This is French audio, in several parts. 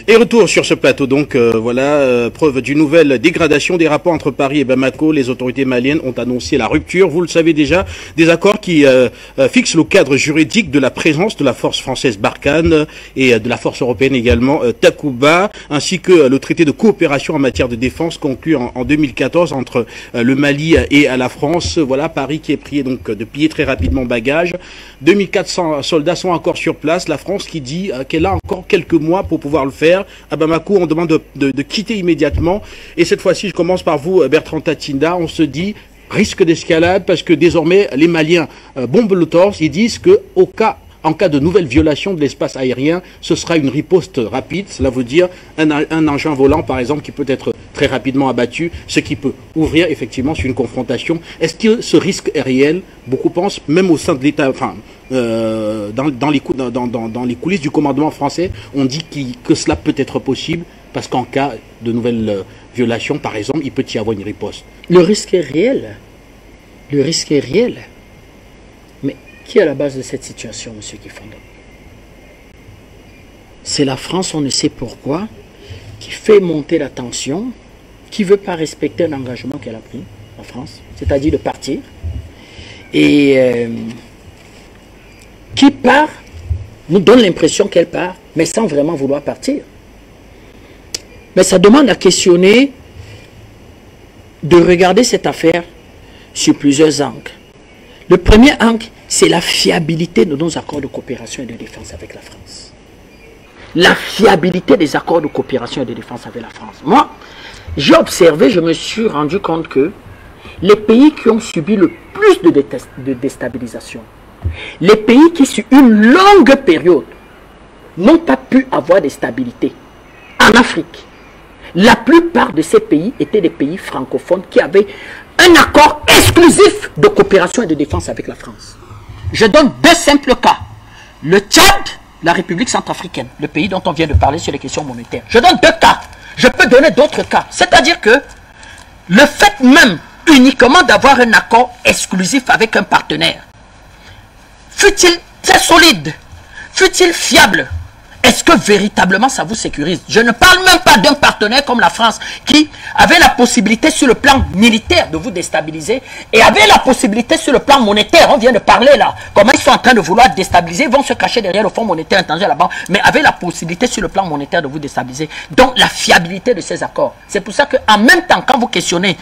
Et retour sur ce plateau, donc preuve d'une nouvelle dégradation des rapports entre Paris et Bamako. Les autorités maliennes ont annoncé la rupture, vous le savez déjà, des accords qui fixent le cadre juridique de la présence de la force française Barkhane et de la force européenne également Takuba, ainsi que le traité de coopération en matière de défense conclu en 2014 entre le Mali et la France. Voilà, Paris qui est prié donc de piller très rapidement bagages. 2400 soldats sont encore sur place. La France qui dit qu'elle a encore quelques mois pour pouvoir le faire. À Bamako, on demande de quitter immédiatement. Et cette fois-ci, je commence par vous, Bertrand Tatinda. On se dit risque d'escalade parce que désormais, les Maliens bombent le torse. Ils disent que en cas de nouvelle violation de l'espace aérien, ce sera une riposte rapide. Cela veut dire un engin volant, par exemple, qui peut être très rapidement abattu, ce qui peut ouvrir effectivement sur une confrontation. Est-ce que ce risque est réel? Beaucoup pensent, même au sein de l'État, enfin, dans les coulisses du commandement français, on dit que cela peut être possible, parce qu'en cas de nouvelle violation, par exemple, il peut y avoir une riposte. Le risque est réel. Le risque est réel. Mais qui est à la base de cette situation, M. Kifondo? C'est la France, on ne sait pourquoi, qui fait monter la tension, qui ne veut pas respecter un engagement qu'elle a pris, la France, c'est-à-dire de partir, et qui part, nous donne l'impression qu'elle part, mais sans vraiment vouloir partir. Mais ça demande à questionner, de regarder cette affaire sur plusieurs angles. Le premier angle, c'est la fiabilité de nos accords de coopération et de défense avec la France. La fiabilité des accords de coopération et de défense avec la France. Moi, j'ai observé, je me suis rendu compte que les pays qui ont subi le plus de déstabilisation, les pays qui sur une longue période n'ont pas pu avoir de stabilité en Afrique, la plupart de ces pays étaient des pays francophones qui avaient un accord exclusif de coopération et de défense avec la France. Je donne deux simples cas. Le Tchad, la République centrafricaine, le pays dont on vient de parler sur les questions monétaires. Je donne deux cas. Je peux donner d'autres cas. C'est-à-dire que le fait même uniquement d'avoir un accord exclusif avec un partenaire, fut-il très solide, fut-il fiable, est-ce que véritablement ça vous sécurise? Je ne parle même pas d'un partenaire comme la France qui avait la possibilité sur le plan militaire de vous déstabiliser et avait la possibilité sur le plan monétaire. On vient de parler là. Comment ils sont en train de vouloir déstabiliser, ils vont se cacher derrière le fonds monétaire intangible là-bas, mais avait la possibilité sur le plan monétaire de vous déstabiliser. Donc la fiabilité de ces accords. C'est pour ça qu'en même temps, quand vous questionnez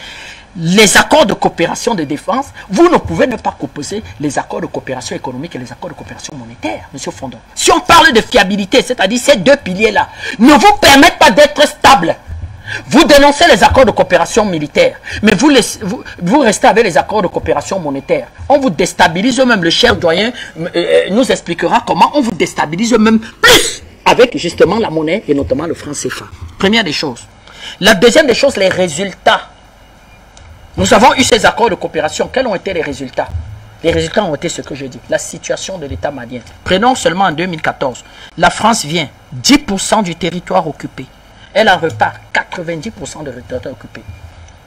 les accords de coopération de défense, vous ne pouvez ne pas opposer les accords de coopération économique et les accords de coopération monétaire, M. Fondon. Si on parle de fiabilité, c'est-à-dire ces deux piliers-là, ne vous permettent pas d'être stable. Vous dénoncez les accords de coopération militaire, mais vous restez avec les accords de coopération monétaire. On vous déstabilise même, le cher doyen nous expliquera comment on vous déstabilise même plus avec justement la monnaie et notamment le franc CFA. Première des choses. La deuxième des choses, les résultats. Nous avons eu ces accords de coopération. Quels ont été les résultats? Les résultats ont été ce que je dis. La situation de l'État malien. Prenons seulement en 2014. La France vient 10% du territoire occupé. Elle en repart 90% de territoire occupé.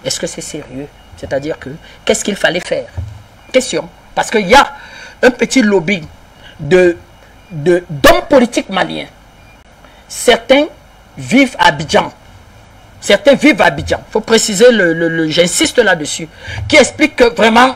Est-ce que c'est sérieux? C'est-à-dire que, qu'est-ce qu'il fallait faire? Question. Parce qu'il y a un petit lobby d'hommes politiques maliens. Certains vivent à Abidjan. Certains vivent à Abidjan. Il faut préciser, j'insiste là-dessus, qui explique que vraiment,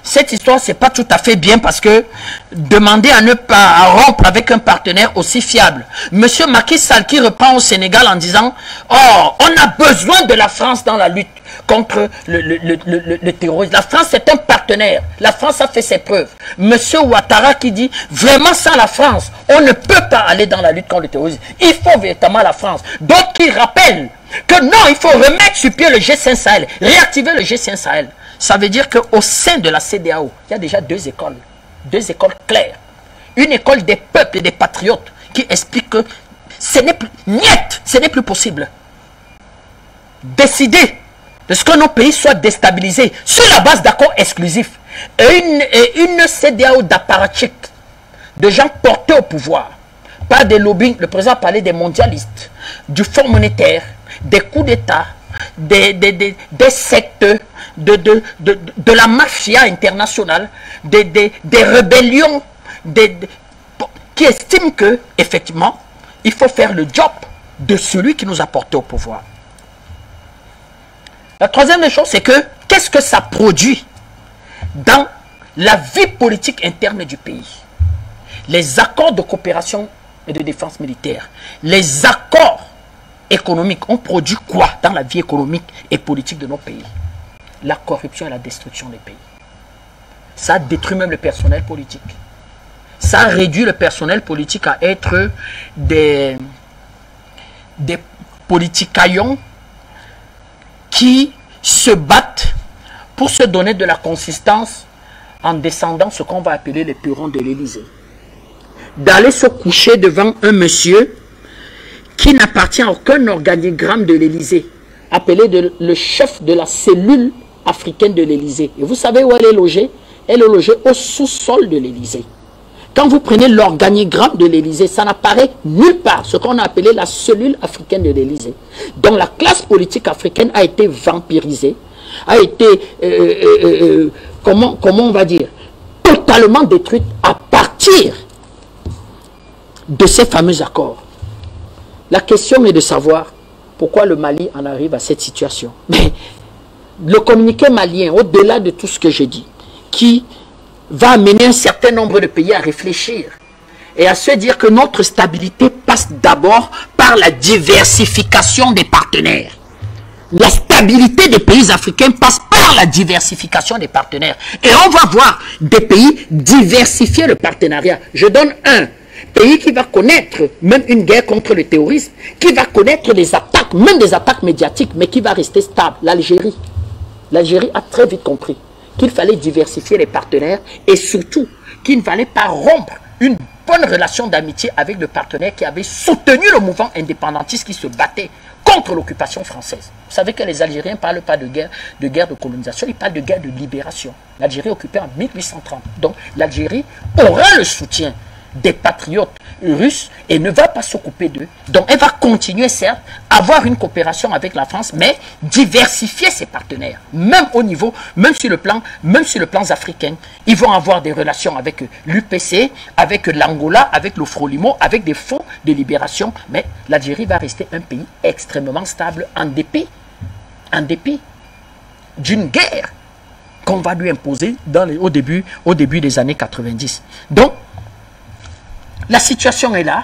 cette histoire, c'est pas tout à fait bien parce que demander à ne pas rompre avec un partenaire aussi fiable. Monsieur Macky Sall qui reprend au Sénégal en disant « Oh, on a besoin de la France dans la lutte contre le terrorisme. La France est un partenaire. La France a fait ses preuves. » Monsieur Ouattara qui dit « Vraiment, sans la France, on ne peut pas aller dans la lutte contre le terrorisme. Il faut véritablement la France. » D'autres qui rappellent que non, il faut remettre sur pied le G5 Sahel, réactiver le G5 Sahel. Ça veut dire qu'au sein de la CEDEAO, il y a déjà deux écoles claires. Une école des peuples et des patriotes qui explique que ce n'est plus, niet, ce n'est plus possible. Décider de ce que nos pays soient déstabilisés sur la base d'accords exclusifs et une CEDEAO d'apparatchiks, de gens portés au pouvoir, par des lobbying. Le président a parlé des mondialistes, du Fonds monétaire, des coups d'État, des sectes, de la mafia internationale, des rébellions, qui estiment que, effectivement, il faut faire le job de celui qui nous a portés au pouvoir. La troisième des choses, c'est que qu'est-ce que ça produit dans la vie politique interne du pays? Les accords de coopération et de défense militaire, les accords économiques ont produit quoi dans la vie économique et politique de nos pays? La corruption et la destruction des pays. Ça a détruit même le personnel politique. Ça a réduit le personnel politique à être des politicaillons qui se battent pour se donner de la consistance en descendant ce qu'on va appeler les purons de l'Élysée. D'aller se coucher devant un monsieur qui n'appartient à aucun organigramme de l'Élysée, appelé le chef de la cellule africaine de l'Élysée. Et vous savez où elle est logée? Elle est logée au sous-sol de l'Élysée. Quand vous prenez l'organigramme de l'Élysée, ça n'apparaît nulle part, ce qu'on a appelé la cellule africaine de l'Élysée. Donc la classe politique africaine a été vampirisée, a été, comment on va dire, totalement détruite à partir de ces fameux accords. La question est de savoir pourquoi le Mali en arrive à cette situation. Mais le communiqué malien, au-delà de tout ce que j'ai dit, qui va amener un certain nombre de pays à réfléchir et à se dire que notre stabilité passe d'abord par la diversification des partenaires. La stabilité des pays africains passe par la diversification des partenaires. Et on va voir des pays diversifier le partenariat. Je donne un pays qui va connaître même une guerre contre le terrorisme, qui va connaître des attaques, même des attaques médiatiques, mais qui va rester stable, l'Algérie. L'Algérie a très vite compris qu'il fallait diversifier les partenaires et surtout qu'il ne fallait pas rompre une bonne relation d'amitié avec le partenaire qui avait soutenu le mouvement indépendantiste qui se battait contre l'occupation française. Vous savez que les Algériens ne parlent pas de guerre de colonisation, ils parlent de guerre de libération. L'Algérie est occupée en 1830. Donc l'Algérie aura le soutien des patriotes russes et ne va pas s'occuper d'eux. Donc elle va continuer certes à avoir une coopération avec la France, mais diversifier ses partenaires, même au niveau, même sur le plan africain. Ils vont avoir des relations avec l'UPC, avec l'Angola, avec le Frolimo, avec des fonds de libération, mais l'Algérie va rester un pays extrêmement stable en dépit d'une guerre qu'on va lui imposer au début des années 90. Donc la situation est là.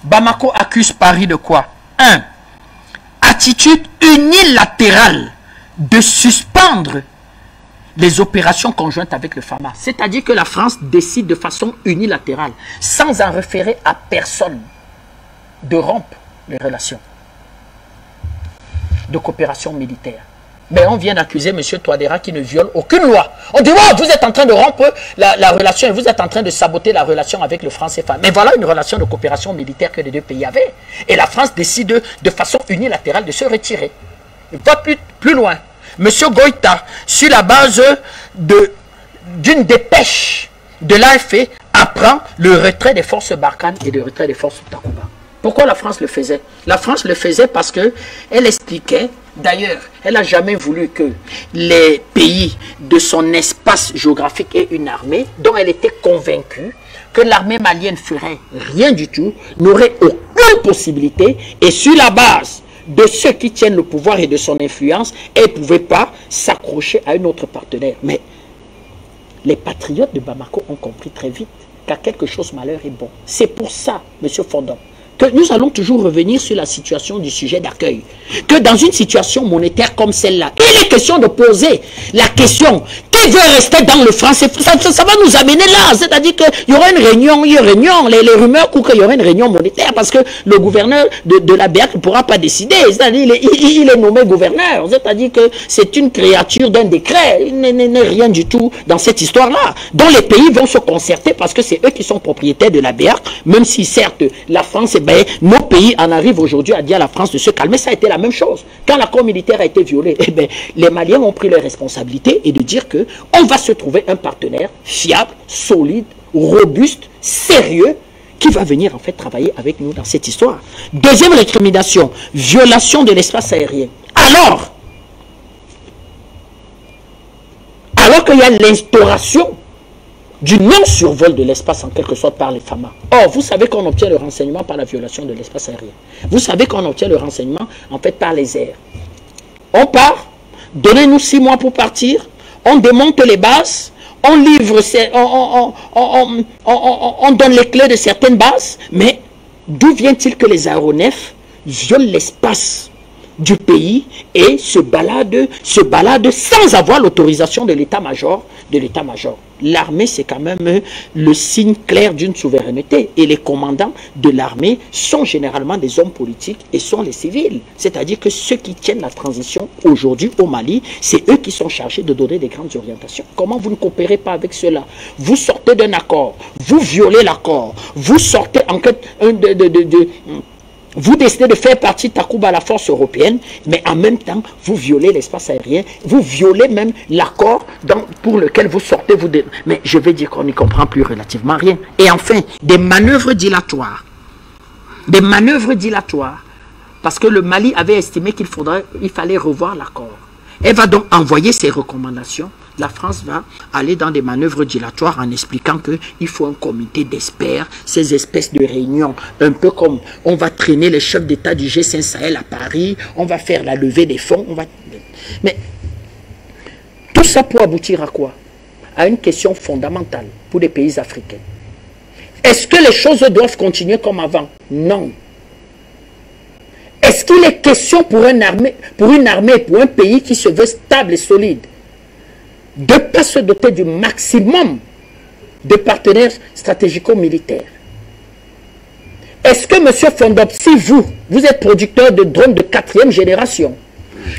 Bamako accuse Paris de quoi? 1. Attitude unilatérale de suspendre les opérations conjointes avec le FAMA. C'est-à-dire que la France décide de façon unilatérale, sans en référer à personne, de rompre les relations de coopération militaire. Mais on vient d'accuser M. Touadéra qui ne viole aucune loi. On dit, wow, vous êtes en train de rompre la relation et vous êtes en train de saboter la relation avec le franc CFA. Mais voilà une relation de coopération militaire que les deux pays avaient. Et la France décide de façon unilatérale de se retirer. Il va plus loin. M. Goïta, sur la base d'une dépêche de l'AFP, apprend le retrait des forces Barkhane et le retrait des forces Takuba. Pourquoi la France le faisait? La France le faisait parce qu'elle expliquait, d'ailleurs, elle n'a jamais voulu que les pays de son espace géographique aient une armée dont elle était convaincue que l'armée malienne ferait rien du tout, n'aurait aucune possibilité, et sur la base de ceux qui tiennent le pouvoir et de son influence, elle ne pouvait pas s'accrocher à un autre partenaire. Mais les patriotes de Bamako ont compris très vite qu'à quelque chose malheur est bon. C'est pour ça, M. Fondon, que nous allons toujours revenir sur la situation du sujet d'accueil. Que dans une situation monétaire comme celle-là, il est question de poser la question, qui veut rester dans le franc? Ça va nous amener là. C'est-à-dire qu'il y aura une réunion, les rumeurs courent qu'il y aura une réunion monétaire parce que le gouverneur de la BEAC ne pourra pas décider. C'est-à-dire il est nommé gouverneur. C'est-à-dire que c'est une créature d'un décret. Il n'est rien du tout dans cette histoire-là. Donc les pays vont se concerter parce que c'est eux qui sont propriétaires de la BEAC, même si certes la France est nos pays en arrivent aujourd'hui à dire à la France de se calmer. Ça a été la même chose. Quand l'accord militaire a été violé, les Maliens ont pris leurs responsabilités et de dire que on va se trouver un partenaire fiable, solide, robuste, sérieux, qui va venir en fait travailler avec nous dans cette histoire. Deuxième récrimination, violation de l'espace aérien. Alors qu'il y a l'instauration du non-survol de l'espace en quelque sorte par les FAMA. Or, vous savez qu'on obtient le renseignement par la violation de l'espace aérien. Vous savez qu'on obtient le renseignement en fait par les airs. On part, donnez-nous 6 mois pour partir, on démonte les bases, on livre, on donne les clés de certaines bases, mais d'où vient-il que les aéronefs violent l'espace du pays et se baladent sans avoir l'autorisation de l'état-major L'armée, c'est quand même le signe clair d'une souveraineté. Et les commandants de l'armée sont généralement des hommes politiques et sont les civils. C'est-à-dire que ceux qui tiennent la transition aujourd'hui au Mali, c'est eux qui sont chargés de donner des grandes orientations. Comment vous ne coopérez pas avec cela? Vous sortez d'un accord, vous violez l'accord, vous sortez en fait vous décidez de faire partie de Takuba, la force européenne, mais en même temps, vous violez l'espace aérien, vous violez même l'accord pour lequel vous sortez. Mais je vais dire qu'on n'y comprend plus relativement rien. Et enfin, des manœuvres dilatoires. Des manœuvres dilatoires. Parce que le Mali avait estimé qu'il fallait revoir l'accord. Elle va donc envoyer ses recommandations. La France va aller dans des manœuvres dilatoires en expliquant qu'il faut un comité d'experts, ces espèces de réunions, un peu comme on va traîner les chefs d'État du G5 Sahel à Paris, on va faire la levée des fonds. Mais tout ça pour aboutir à quoi? À une question fondamentale pour les pays africains. Est-ce que les choses doivent continuer comme avant? Non. Est-ce qu'il est question pour une armée, pour un pays qui se veut stable et solide, de ne pas se doter du maximum de partenaires stratégico-militaires? Est-ce que M. Fondop, si vous êtes producteur de drones de 4e génération,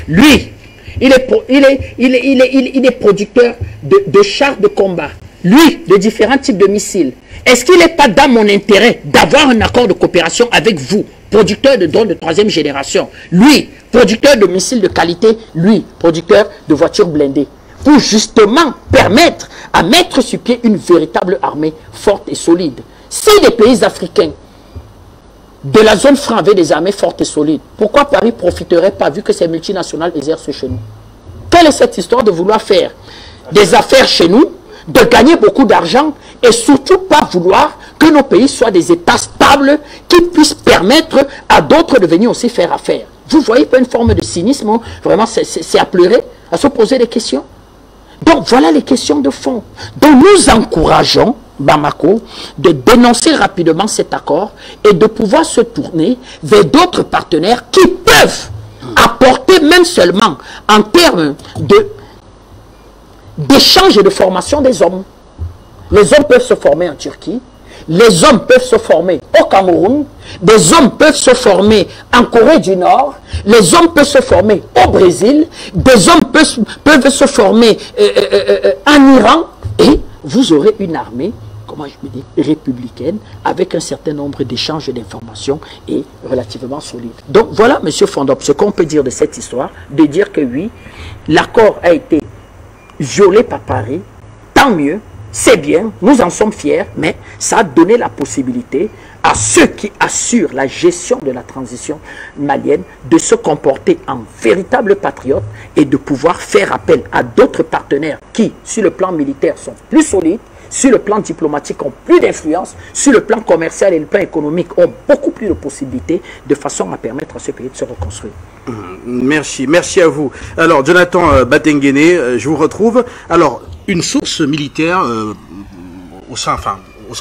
lui, il est producteur de chars de combat, lui, de différents types de missiles, est-ce qu'il n'est pas dans mon intérêt d'avoir un accord de coopération avec vous, producteur de drones de 3e génération, lui, producteur de missiles de qualité, lui, producteur de voitures blindées, pour justement permettre à mettre sur pied une véritable armée forte et solide? Si les pays africains de la zone franc avaient des armées fortes et solides, pourquoi Paris ne profiterait pas, vu que ces multinationales exercent chez nous? Quelle est cette histoire de vouloir faire des affaires chez nous, de gagner beaucoup d'argent et surtout pas vouloir que nos pays soient des États stables qui puissent permettre à d'autres de venir aussi faire affaire? Vous voyez pas une forme de cynisme? Vraiment, c'est à pleurer, à se poser des questions. Donc voilà les questions de fond. Donc nous encourageons Bamako de dénoncer rapidement cet accord et de pouvoir se tourner vers d'autres partenaires qui peuvent apporter, même seulement en termes d'échange et de formation des hommes. Les hommes peuvent se former en Turquie, les hommes peuvent se former au Cameroun, des hommes peuvent se former en Corée du Nord, les hommes peuvent se former au Brésil, des hommes peuvent se former en Iran, et vous aurez une armée, comment je peux dire, républicaine, avec un certain nombre d'échanges d'informations et relativement solide. Donc voilà, M. Fondop, ce qu'on peut dire de cette histoire, de dire que oui, l'accord a été violé par Paris, tant mieux, c'est bien, nous en sommes fiers, mais ça a donné la possibilité à ceux qui assurent la gestion de la transition malienne de se comporter en véritables patriotes et de pouvoir faire appel à d'autres partenaires qui, sur le plan militaire, sont plus solides, sur le plan diplomatique, ont plus d'influence, sur le plan commercial et le plan économique, ont beaucoup plus de possibilités, de façon à permettre à ce pays de se reconstruire. Merci, merci à vous. Alors, Jonathan Batengene, je vous retrouve. Alors, une source militaire au sein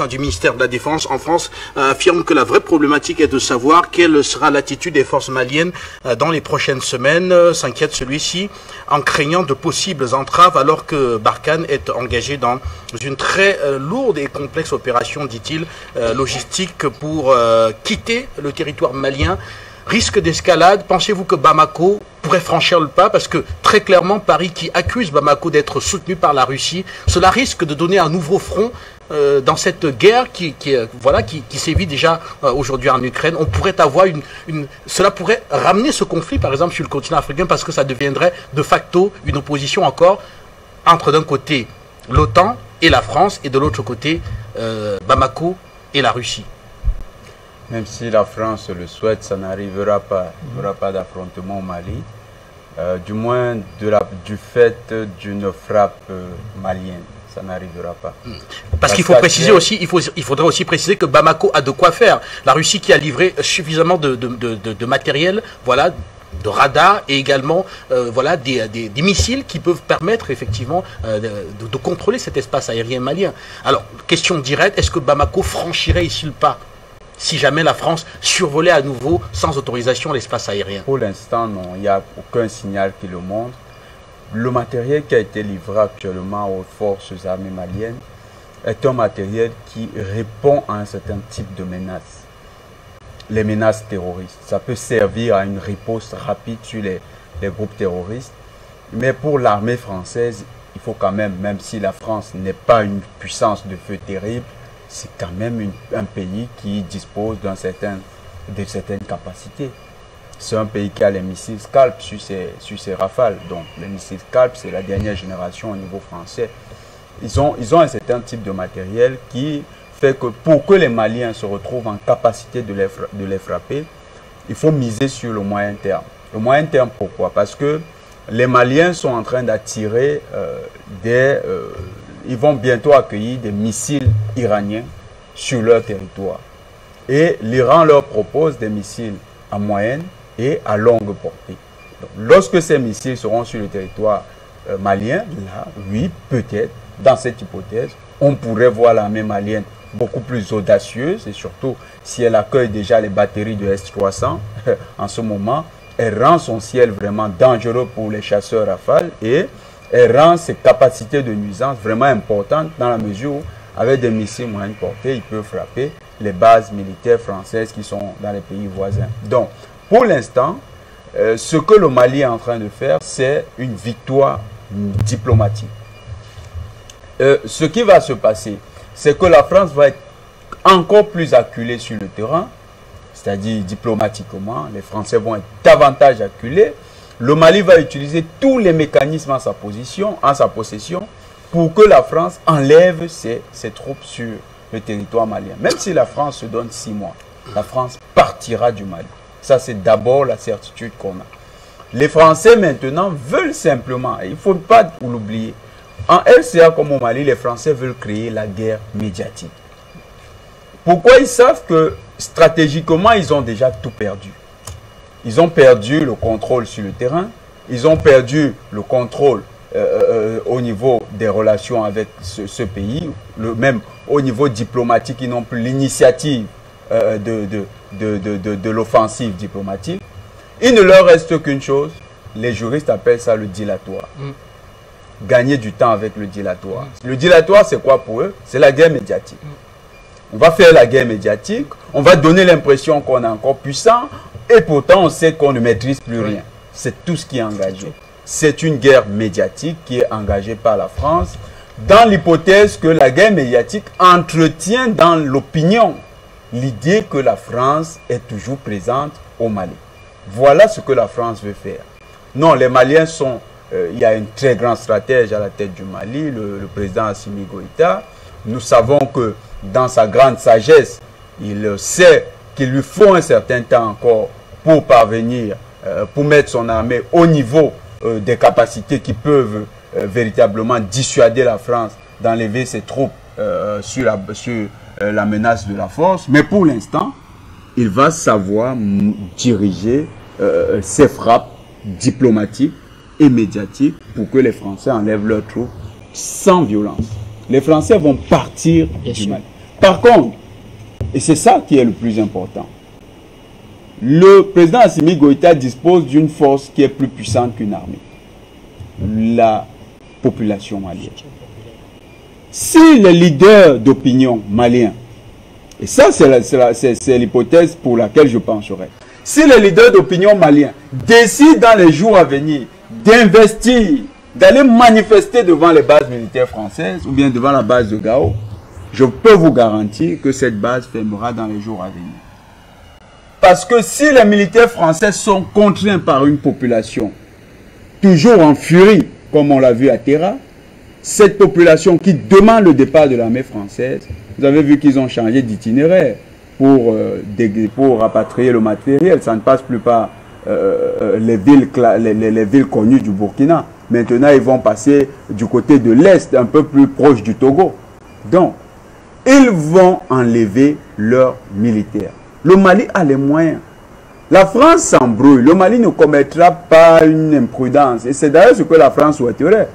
du ministère de la Défense en France affirme que la vraie problématique est de savoir quelle sera l'attitude des forces maliennes dans les prochaines semaines, s'inquiète celui-ci, en craignant de possibles entraves alors que Barkhane est engagé dans une très lourde et complexe opération, dit-il, logistique pour quitter le territoire malien. Risque d'escalade, pensez-vous que Bamako pourrait franchir le pas? Parce que très clairement, Paris qui accuse Bamako d'être soutenu par la Russie, cela risque de donner un nouveau front dans cette guerre qui sévit déjà aujourd'hui en Ukraine. On pourrait avoir cela pourrait ramener ce conflit par exemple sur le continent africain, parce que ça deviendrait de facto une opposition encore entre d'un côté l'OTAN et la France et de l'autre côté Bamako et la Russie. Même si la France le souhaite, ça n'arrivera pas. Il n'y aura pas d'affrontement au Mali, du moins du fait d'une frappe malienne. ça n'arrivera pas. Parce qu'il faut préciser aussi, il faudrait aussi préciser que Bamako a de quoi faire. La Russie qui a livré suffisamment de matériel, voilà, de radars et également voilà, des missiles qui peuvent permettre effectivement de contrôler cet espace aérien malien. Alors, question directe, est-ce que Bamako franchirait ici le pas si jamais la France survolait à nouveau sans autorisation l'espace aérien? Pour l'instant, non, il n'y a aucun signal qui le montre. Le matériel qui a été livré actuellement aux forces armées maliennes est un matériel qui répond à un certain type de menaces. Les menaces terroristes. Ça peut servir à une riposte rapide sur les groupes terroristes. Mais pour l'armée française, il faut quand même si la France n'est pas une puissance de feu terrible, c'est quand même un pays qui dispose de certaines capacités. C'est un pays qui a les missiles Scalp sur ses rafales. Donc les missiles Scalp, c'est la dernière génération au niveau français. Ils ont un certain type de matériel qui fait que pour que les Maliens se retrouvent en capacité de les frapper, il faut miser sur le moyen terme. Le moyen terme, pourquoi? Parce que les Maliens sont en train d'attirer ils vont bientôt accueillir des missiles iraniens sur leur territoire. Et l'Iran leur propose des missiles à moyenne et à longue portée. Donc, lorsque ces missiles seront sur le territoire malien, là, oui, peut-être, dans cette hypothèse, on pourrait voir l'armée malienne beaucoup plus audacieuse, et surtout si elle accueille déjà les batteries de S-300 en ce moment, elle rend son ciel vraiment dangereux pour les chasseurs Rafale et elle rend ses capacités de nuisance vraiment importantes dans la mesure où, avec des missiles moyenne portée, il peut frapper les bases militaires françaises qui sont dans les pays voisins. Donc, pour l'instant, ce que le Mali est en train de faire, c'est une victoire diplomatique. Ce qui va se passer, c'est que la France va être encore plus acculée sur le terrain, c'est-à-dire diplomatiquement, les Français vont être davantage acculés. Le Mali va utiliser tous les mécanismes en sa possession pour que la France enlève ses troupes sur le territoire malien. Même si la France se donne 6 mois, la France partira du Mali. Ça, c'est d'abord la certitude qu'on a. Les Français, maintenant, veulent simplement, il ne faut pas l'oublier, en RCA comme au Mali, les Français veulent créer la guerre médiatique. Pourquoi? Ils savent que stratégiquement, ils ont déjà tout perdu. Ils ont perdu le contrôle sur le terrain, ils ont perdu le contrôle au niveau des relations avec ce pays, même au niveau diplomatique, ils n'ont plus l'initiative de l'offensive diplomatique. Il ne leur reste qu'une chose, les juristes appellent ça le dilatoire. Gagner du temps avec le dilatoire. Le dilatoire, c'est quoi pour eux? C'est la guerre médiatique. On va faire la guerre médiatique, on va donner l'impression qu'on est encore puissant, et pourtant on sait qu'on ne maîtrise plus rien. C'est tout ce qui est engagé. C'est une guerre médiatique qui est engagée par la France, dans l'hypothèse que la guerre médiatique entretient dans l'opinion l'idée que la France est toujours présente au Mali. Voilà ce que la France veut faire. Non, les Maliens sont... il y a une très grande stratège à la tête du Mali, le président Assimi Goïta. Nous savons que dans sa grande sagesse, il sait qu'il lui faut un certain temps encore pour parvenir, pour mettre son armée au niveau des capacités qui peuvent véritablement dissuader la France d'enlever ses troupes sur la menace de la force. Mais pour l'instant, il va savoir diriger ses frappes diplomatiques et médiatiques pour que les Français enlèvent leurs troupes sans violence. Les Français vont partir du Mali. Par contre, et c'est ça qui est le plus important, le président Assimi Goïta dispose d'une force qui est plus puissante qu'une armée. La population malienne. Si les leaders d'opinion maliens, et ça c'est l'hypothèse pour laquelle je pencherai, si les leaders d'opinion maliens décident dans les jours à venir d'investir, d'aller manifester devant les bases militaires françaises ou bien devant la base de Gao, je peux vous garantir que cette base fermera dans les jours à venir. Parce que si les militaires français sont contraints par une population toujours en furie, comme on l'a vu à Terra, cette population qui demande le départ de l'armée française, vous avez vu qu'ils ont changé d'itinéraire pour rapatrier le matériel. Ça ne passe plus par les villes connues du Burkina. Maintenant, ils vont passer du côté de l'Est, un peu plus proche du Togo. Donc, ils vont enlever leurs militaires. Le Mali a les moyens. La France s'embrouille. Le Mali ne commettra pas une imprudence. Et c'est d'ailleurs ce que la France souhaiterait.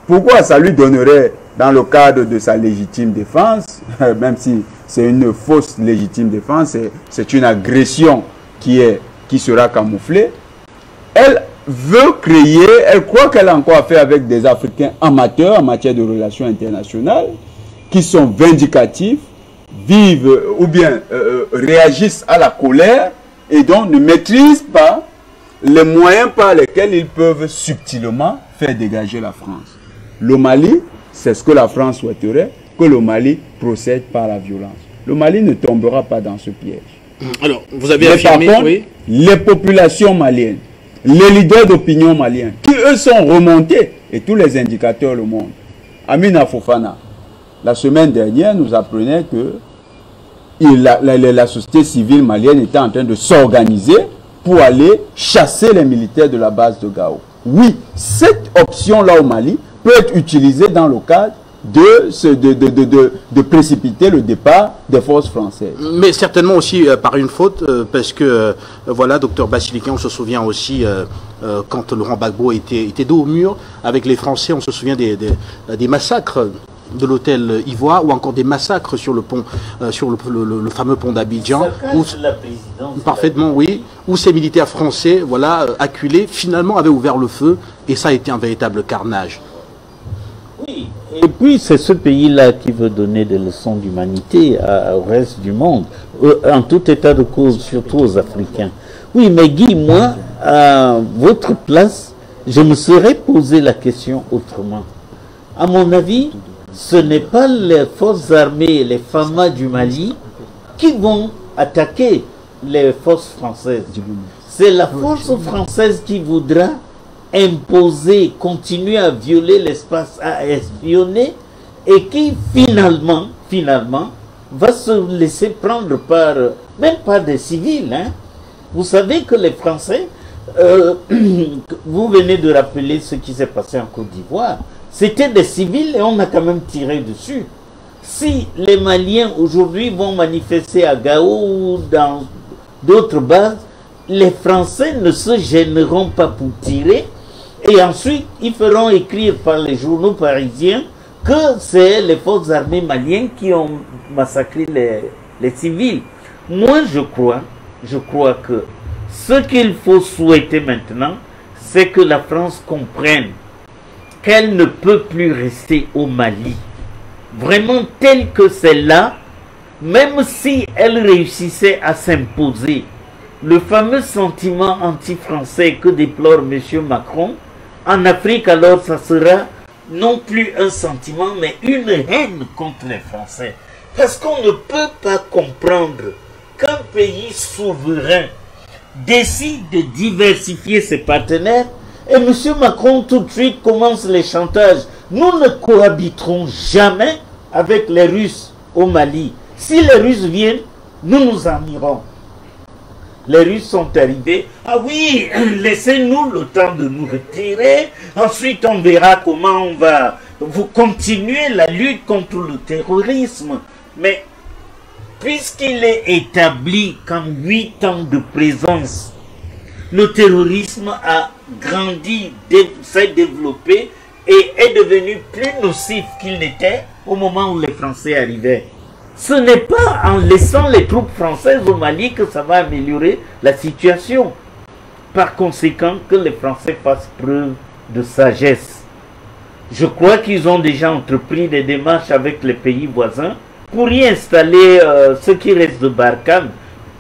Pourquoi ça lui donnerait, dans le cadre de sa légitime défense, même si c'est une fausse légitime défense, c'est une agression qui sera camouflée, elle veut créer, elle croit qu'elle a encore affaire avec des Africains amateurs en matière de relations internationales, qui sont vindicatifs, vivent ou bien réagissent à la colère et donc ne maîtrisent pas les moyens par lesquels ils peuvent subtilement faire dégager la France. Le Mali, c'est ce que la France souhaiterait, que le Mali procède par la violence. Le Mali ne tombera pas dans ce piège. Alors, vous avez affirmé, par contre, oui. Les populations maliennes, les leaders d'opinion maliens, qui eux sont remontés, et tous les indicateurs le montrent. Amina Fofana, la semaine dernière, nous apprenait que la société civile malienne était en train de s'organiser pour aller chasser les militaires de la base de Gao. Oui, cette option-là au Mali peut être utilisée dans le cadre de précipiter le départ des forces françaises. Mais certainement aussi par une faute, parce que, voilà, docteur Basilika, on se souvient aussi, quand Laurent Gbagbo était dos au mur avec les Français, on se souvient des massacres de l'hôtel Ivoire, ou encore des massacres sur le pont, sur le fameux pont d'Abidjan. Parfaitement, oui. Où ces militaires français, voilà, acculés, finalement avaient ouvert le feu, et ça a été un véritable carnage. Oui, et puis c'est ce pays-là qui veut donner des leçons d'humanité au reste du monde, en tout état de cause, surtout aux Africains. Oui, mais Guy, moi, à votre place, je me serais posé la question autrement. À mon avis, ce n'est pas les forces armées, les FAMA du Mali, qui vont attaquer les forces françaises. C'est la force française qui voudra imposer, continuer à violer l'espace, à espionner, et qui finalement va se laisser prendre par, même par des civils. Hein. Vous savez que les Français, vous venez de rappeler ce qui s'est passé en Côte d'Ivoire, c'était des civils et on a quand même tiré dessus. Si les Maliens aujourd'hui vont manifester à Gao ou dans d'autres bases, les Français ne se gêneront pas pour tirer. Et ensuite, ils feront écrire par les journaux parisiens que c'est les forces armées maliennes qui ont massacré les civils. Moi, je crois que ce qu'il faut souhaiter maintenant, c'est que la France comprenne qu'elle ne peut plus rester au Mali. Vraiment telle que c'est là, même si elle réussissait à s'imposer. Le fameux sentiment anti-français que déplore M. Macron, en Afrique, alors, ça sera non plus un sentiment, mais une haine contre les Français. Parce qu'on ne peut pas comprendre qu'un pays souverain décide de diversifier ses partenaires, et M. Macron tout de suite commence les chantages. Nous ne cohabiterons jamais avec les Russes au Mali. Si les Russes viennent, nous nous en irons. Les Russes sont arrivés. Ah oui, laissez-nous le temps de nous retirer. Ensuite, on verra comment on va vous continuer la lutte contre le terrorisme. Mais puisqu'il est établi qu'en 8 ans de présence, le terrorisme a grandi, s'est développé et est devenu plus nocif qu'il n'était au moment où les Français arrivaient. Ce n'est pas en laissant les troupes françaises au Mali que ça va améliorer la situation. Par conséquent, que les Français fassent preuve de sagesse. Je crois qu'ils ont déjà entrepris des démarches avec les pays voisins pour y installer ce qui reste de Barkhane.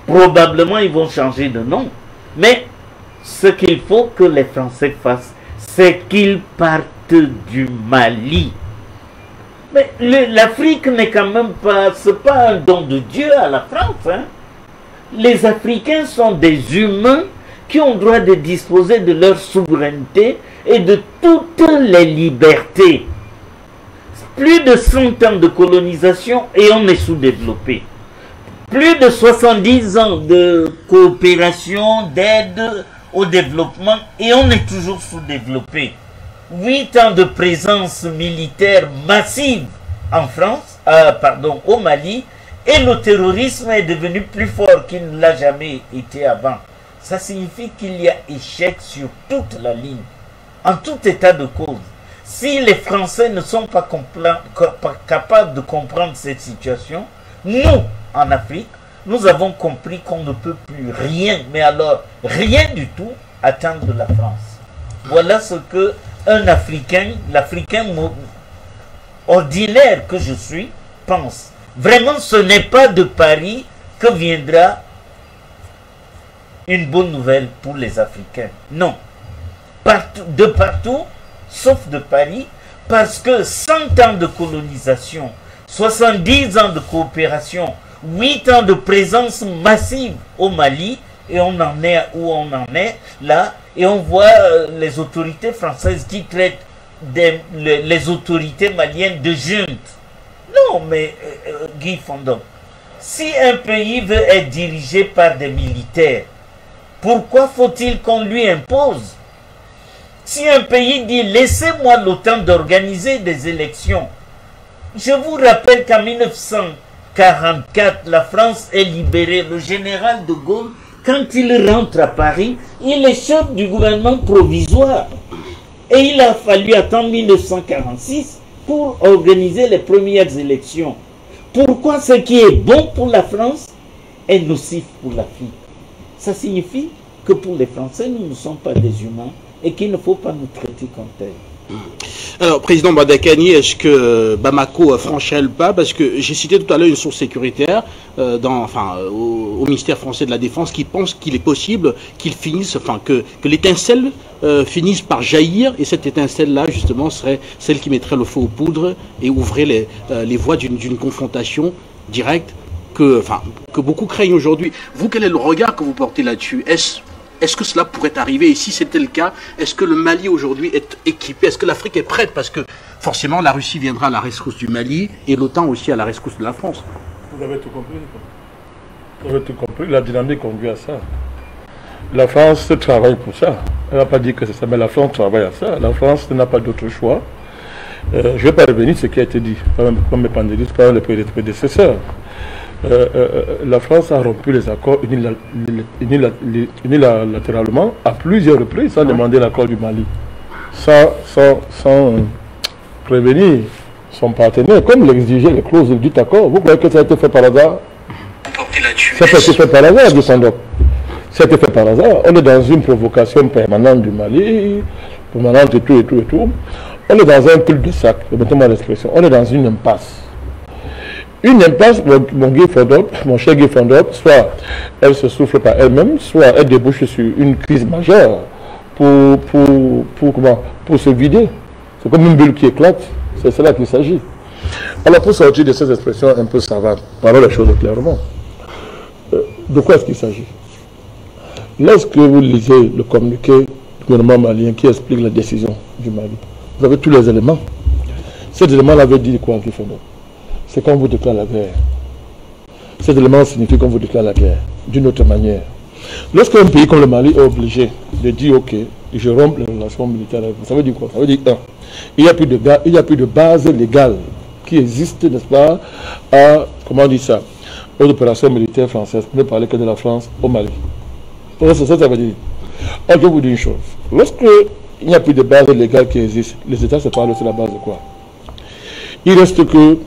Probablement, ils vont changer de nom. Mais ce qu'il faut que les Français fassent, c'est qu'ils partent du Mali. Mais l'Afrique n'est quand même pas, c'est pas un don de Dieu à la France. Hein. Les Africains sont des humains qui ont droit de disposer de leur souveraineté et de toutes les libertés. Plus de 100 ans de colonisation et on est sous-développé. Plus de 70 ans de coopération, d'aide au développement et on est toujours sous-développé. 8 ans de présence militaire massive en France, au Mali, et le terrorisme est devenu plus fort qu'il ne l'a jamais été avant. Ça signifie qu'il y a échec sur toute la ligne, en tout état de cause. Si les Français ne sont pas capables de comprendre cette situation, nous, en Afrique, nous avons compris qu'on ne peut plus rien, mais alors rien du tout, attendre de la France. Voilà ce que un Africain, l'Africain ordinaire que je suis, pense. Vraiment, ce n'est pas de Paris que viendra une bonne nouvelle pour les Africains. Non. De partout, sauf de Paris, parce que 100 ans de colonisation, 70 ans de coopération, 8 ans de présence massive au Mali, et on en est où on en est là, et on voit les autorités françaises qui traitent les autorités maliennes de junte. Non, mais Guy Fondon, si un pays veut être dirigé par des militaires, pourquoi faut-il qu'on lui impose? Si un pays dit laissez-moi le temps d'organiser des élections, je vous rappelle qu'en 1944, la France est libérée. Le général de Gaulle, quand il rentre à Paris, il est chef du gouvernement provisoire. Et il a fallu attendre 1946 pour organiser les premières élections. Pourquoi ce qui est bon pour la France est nocif pour l'Afrique? Ça signifie que pour les Français, nous ne sommes pas des humains et qu'il ne faut pas nous traiter comme tels. Alors, Président Badakani, est-ce que Bamako franchirait le pas? Parce que j'ai cité tout à l'heure une source sécuritaire au ministère français de la Défense qui pense qu'il est possible qu'il finisse, que l'étincelle finisse par jaillir, et cette étincelle-là, justement, serait celle qui mettrait le feu aux poudres et ouvrait les voies d'une confrontation directe que beaucoup craignent aujourd'hui. Vous, quel est le regard que vous portez là-dessus? Est-ce que cela pourrait arriver? Et si c'était le cas, est-ce que le Mali aujourd'hui est équipé? Est-ce que l'Afrique est prête? Parce que forcément, la Russie viendra à la rescousse du Mali et l'OTAN aussi à la rescousse de la France. Vous avez tout compris. Vous avez tout compris. La dynamique conduit à ça. La France travaille pour ça. Elle n'a pas dit que c'est ça, mais la France travaille à ça. La France n'a pas d'autre choix. Je ne vais pas revenir sur ce qui a été dit par mes panélistes, par les prédécesseurs. La France a rompu les accords unilatéralement à plusieurs reprises sans demander l'accord du Mali, sans prévenir son partenaire, comme l'exigeaient les clauses du accord. Vous croyez que ça a été fait par hasard? Ça a été fait par hasard, du Sandop. Ça a été fait par hasard. On est dans une provocation permanente du Mali, permanente et tout. On est dans un cul de sac, permettez-moi l'expression. On est dans une impasse. Une impasse, mon cher Guy Fondop, soit elle se souffle par elle-même, soit elle débouche sur une crise majeure pour se vider. C'est comme une bulle qui éclate, c'est cela qu'il s'agit. Alors pour sortir de ces expressions un peu savantes, parlons les choses clairement. De quoi est-ce qu'il s'agit? Lorsque vous lisez le communiqué du gouvernement malien qui explique la décision du Mali, vous avez tous les éléments. Cet élément avait dit quoi, Guy Fondop? C'est qu'on vous déclare la guerre. Cet élément signifie qu'on vous déclare la guerre, d'une autre manière. Lorsqu'un pays comme le Mali est obligé de dire ok, je romps les relations militaires avec vous, ça veut dire quoi? Ça veut dire il n'y a plus de base légale qui existe, n'est-ce pas, aux opérations militaires françaises, pour ne parler que de la France au Mali. C'est ça, ça veut dire. Alors, je vous dis une chose. Lorsqu'il n'y a plus de base légale qui existe, les États se parlent sur la base de quoi? Il reste que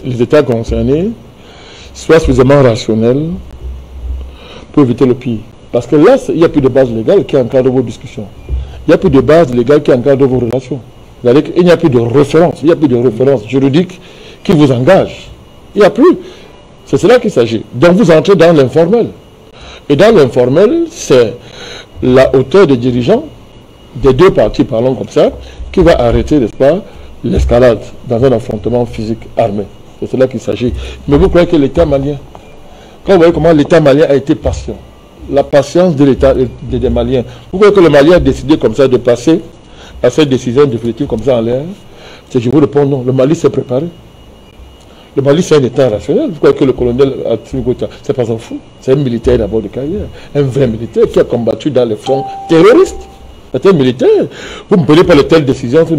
les États concernés soient suffisamment rationnels pour éviter le pire. Parce que là, il n'y a plus de base légale qui encadre vos discussions. Il n'y a plus de base légale qui encadre vos relations. Il n'y a plus de référence, juridique qui vous engage. Il n'y a plus. C'est cela qu'il s'agit. Donc vous entrez dans l'informel. Et dans l'informel, c'est la hauteur des dirigeants des deux parties, parlons comme ça, qui va arrêter, n'est-ce pas, l'escalade dans un affrontement physique armé. C'est cela qu'il s'agit. Mais vous croyez que l'État malien, quand vous voyez comment l'État malien a été patient, la patience de l'État des Maliens, vous croyez que le Malien a décidé comme ça de passer à cette décision définitive comme ça en l'air? Je vous réponds non. Le Mali s'est préparé. Le Mali, c'est un État rationnel. Vous croyez que le colonel Atsumikota, c'est pas un fou, c'est un militaire d'abord de carrière, un vrai militaire qui a combattu dans les fronts terroristes. C'est un militaire. Vous ne prenez pas de telles décisions si vous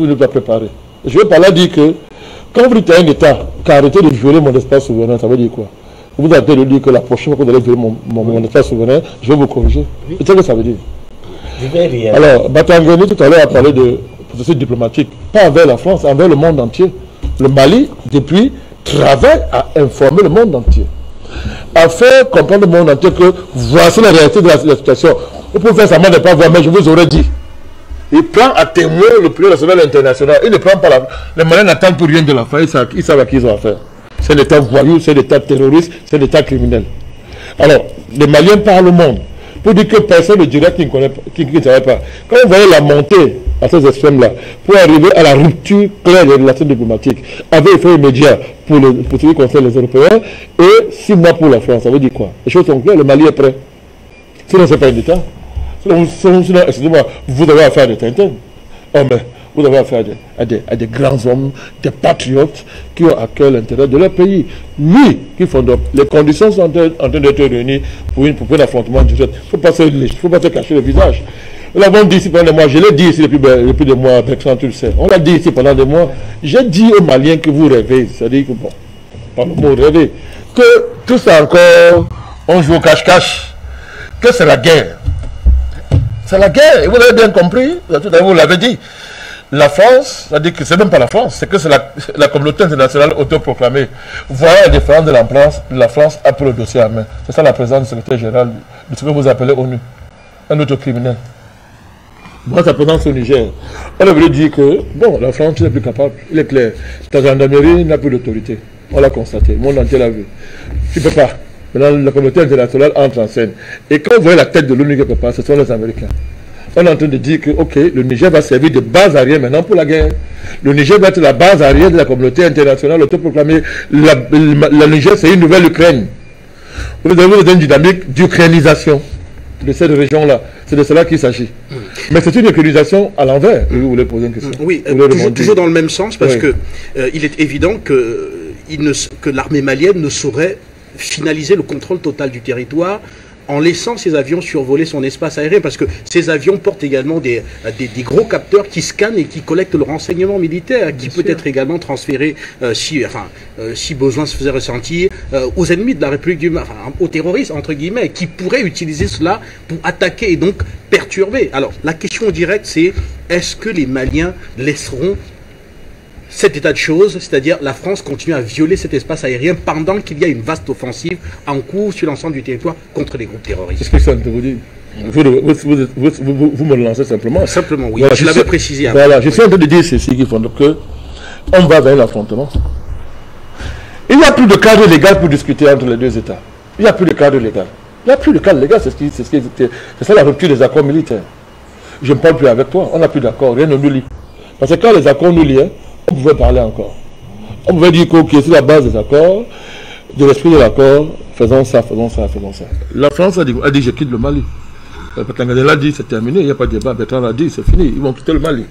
n'êtes pas préparé. Je vais par là dire que quand vous dites à un État qu'arrêtez de violer mon espace souverain, ça veut dire quoi? Vous arrêtez de dire que la prochaine fois que vous allez violer mon espace souverain, je vais vous corriger. C'est ce que ça veut dire. Alors, Batangani tout à l'heure a parlé de processus diplomatique, pas envers la France, envers le monde entier. Le Mali, depuis, travaille à informer le monde entier, à faire comprendre le monde entier que voici la réalité de la situation. Vous pouvez faire semblant de ne pas voir, mais je vous aurais dit. Il prend à témoin le plus national international. Il ne prend pas la... Les Maliens n'attendent plus rien de la fin, ils savent à qui ils ont affaire. C'est un État voyou, c'est un État terroriste, c'est un État criminel. Alors, les Maliens parlent au monde pour dire que personne ne dirait qui ne savait pas. Quand vous voyez la montée à ces extrêmes-là, pour arriver à la rupture claire des relations diplomatiques, avec effet immédiat pour ce qui concerne les Européens, et 6 mois pour la France, ça veut dire quoi? Les choses sont claires, le Mali est prêt. Sinon, ce n'est pas un État. Sinon, excusez-moi, vous avez affaire à des Tintins. Oh, mais vous avez affaire à des grands hommes, des patriotes qui ont à cœur l'intérêt de leur pays. Oui, qui font donc. Les conditions sont en train d'être réunies pour un affrontement direct. Il ne faut pas se cacher le visage. Nous l'avons dit ici pendant des mois, je l'ai dit ici depuis des mois, Bertrand, tu le sais. On l'a dit ici pendant des mois. J'ai dit aux Maliens que vous rêvez, c'est-à-dire que, bon, par le mot rêver, que tout ça encore, on joue au cache-cache, que c'est la guerre. C'est la guerre, et vous avez bien compris, vous l'avez dit. La France, c'est-à-dire que c'est même pas la France, c'est que c'est la communauté internationale autoproclamée. Voilà la différence de la France après le dossier à main. C'est ça la présence du secrétaire général de ce que vous appelez ONU. Un autre criminel. Moi, sa présence au Niger, on avait dit que, bon, la France n'est plus capable, il est clair. Ta gendarmerie n'a plus d'autorité. On l'a constaté, le monde entier l'a vu. Tu ne peux pas. Maintenant, la communauté internationale entre en scène. Et quand vous voyez la tête de l'ONU quelque part, ce sont les Américains. On est en train de dire que, ok, le Niger va servir de base arrière maintenant pour la guerre. Le Niger va être la base arrière de la communauté internationale autoproclamée. La Niger, c'est une nouvelle Ukraine. Vous avez une dynamique d'ukrainisation de cette région-là. C'est de cela qu'il s'agit. Mais c'est une ukrainisation à l'envers. Vous voulez poser une question? Oui, toujours dans le même sens, parce que il est évident que l'armée malienne ne saurait finaliser le contrôle total du territoire en laissant ces avions survoler son espace aérien, parce que ces avions portent également des gros capteurs qui scannent et qui collectent le renseignement militaire, qui peut être également transféré, si besoin se faisait ressentir, aux ennemis de la République du Mali, aux terroristes, entre guillemets, qui pourraient utiliser cela pour attaquer et donc perturber. Alors, la question directe, c'est est-ce que les Maliens laisseront cet état de choses, c'est-à-dire la France continue à violer cet espace aérien pendant qu'il y a une vaste offensive en cours sur l'ensemble du territoire contre les groupes terroristes? Qu'est-ce que ça vous dit? Vous me le lancez simplement. Simplement, oui. Voilà, je l'avais précisé. Voilà, je suis en train de dire ceci qui font que on va vers l'affrontement. Il n'y a plus de cadre légal pour discuter entre les deux États. Il n'y a plus de cadre légal. Il n'y a plus de cadre légal, c'est ça la rupture des accords militaires. Je ne parle plus avec toi, on n'a plus d'accord, rien ne nous lie. Parce que quand les accords nous lient, on pouvait parler encore. On pouvait dire que sur la base des accords, de l'esprit de l'accord, faisons ça, faisons ça, faisons ça. La France a dit je quitte le Mali. Patangani l'a dit, c'est terminé, il n'y a pas de débat. Bertrand l'a dit, c'est fini, ils vont quitter le Mali.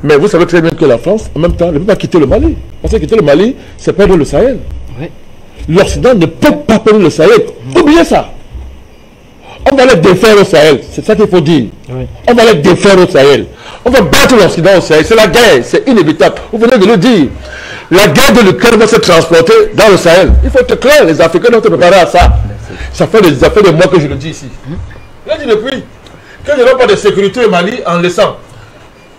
Mais vous savez très bien que la France, en même temps, ne peut pas quitter le Mali. Parce que quitter le Mali, c'est perdre le Sahel. L'Occident ne peut pas perdre le Sahel. Oubliez ça. On va les défaire au Sahel, c'est ça qu'il faut dire. On va les défaire au Sahel. On va battre l'Occident au Sahel, c'est la guerre, c'est inévitable. Vous venez de le dire. La guerre de l'Ukraine va se transporter dans le Sahel. Il faut être clair, les Africains doivent se préparer à ça. Ça fait des mois que je le dis ici. Je l'ai dit depuis. Quand il n'y aura pas de sécurité au Mali en laissant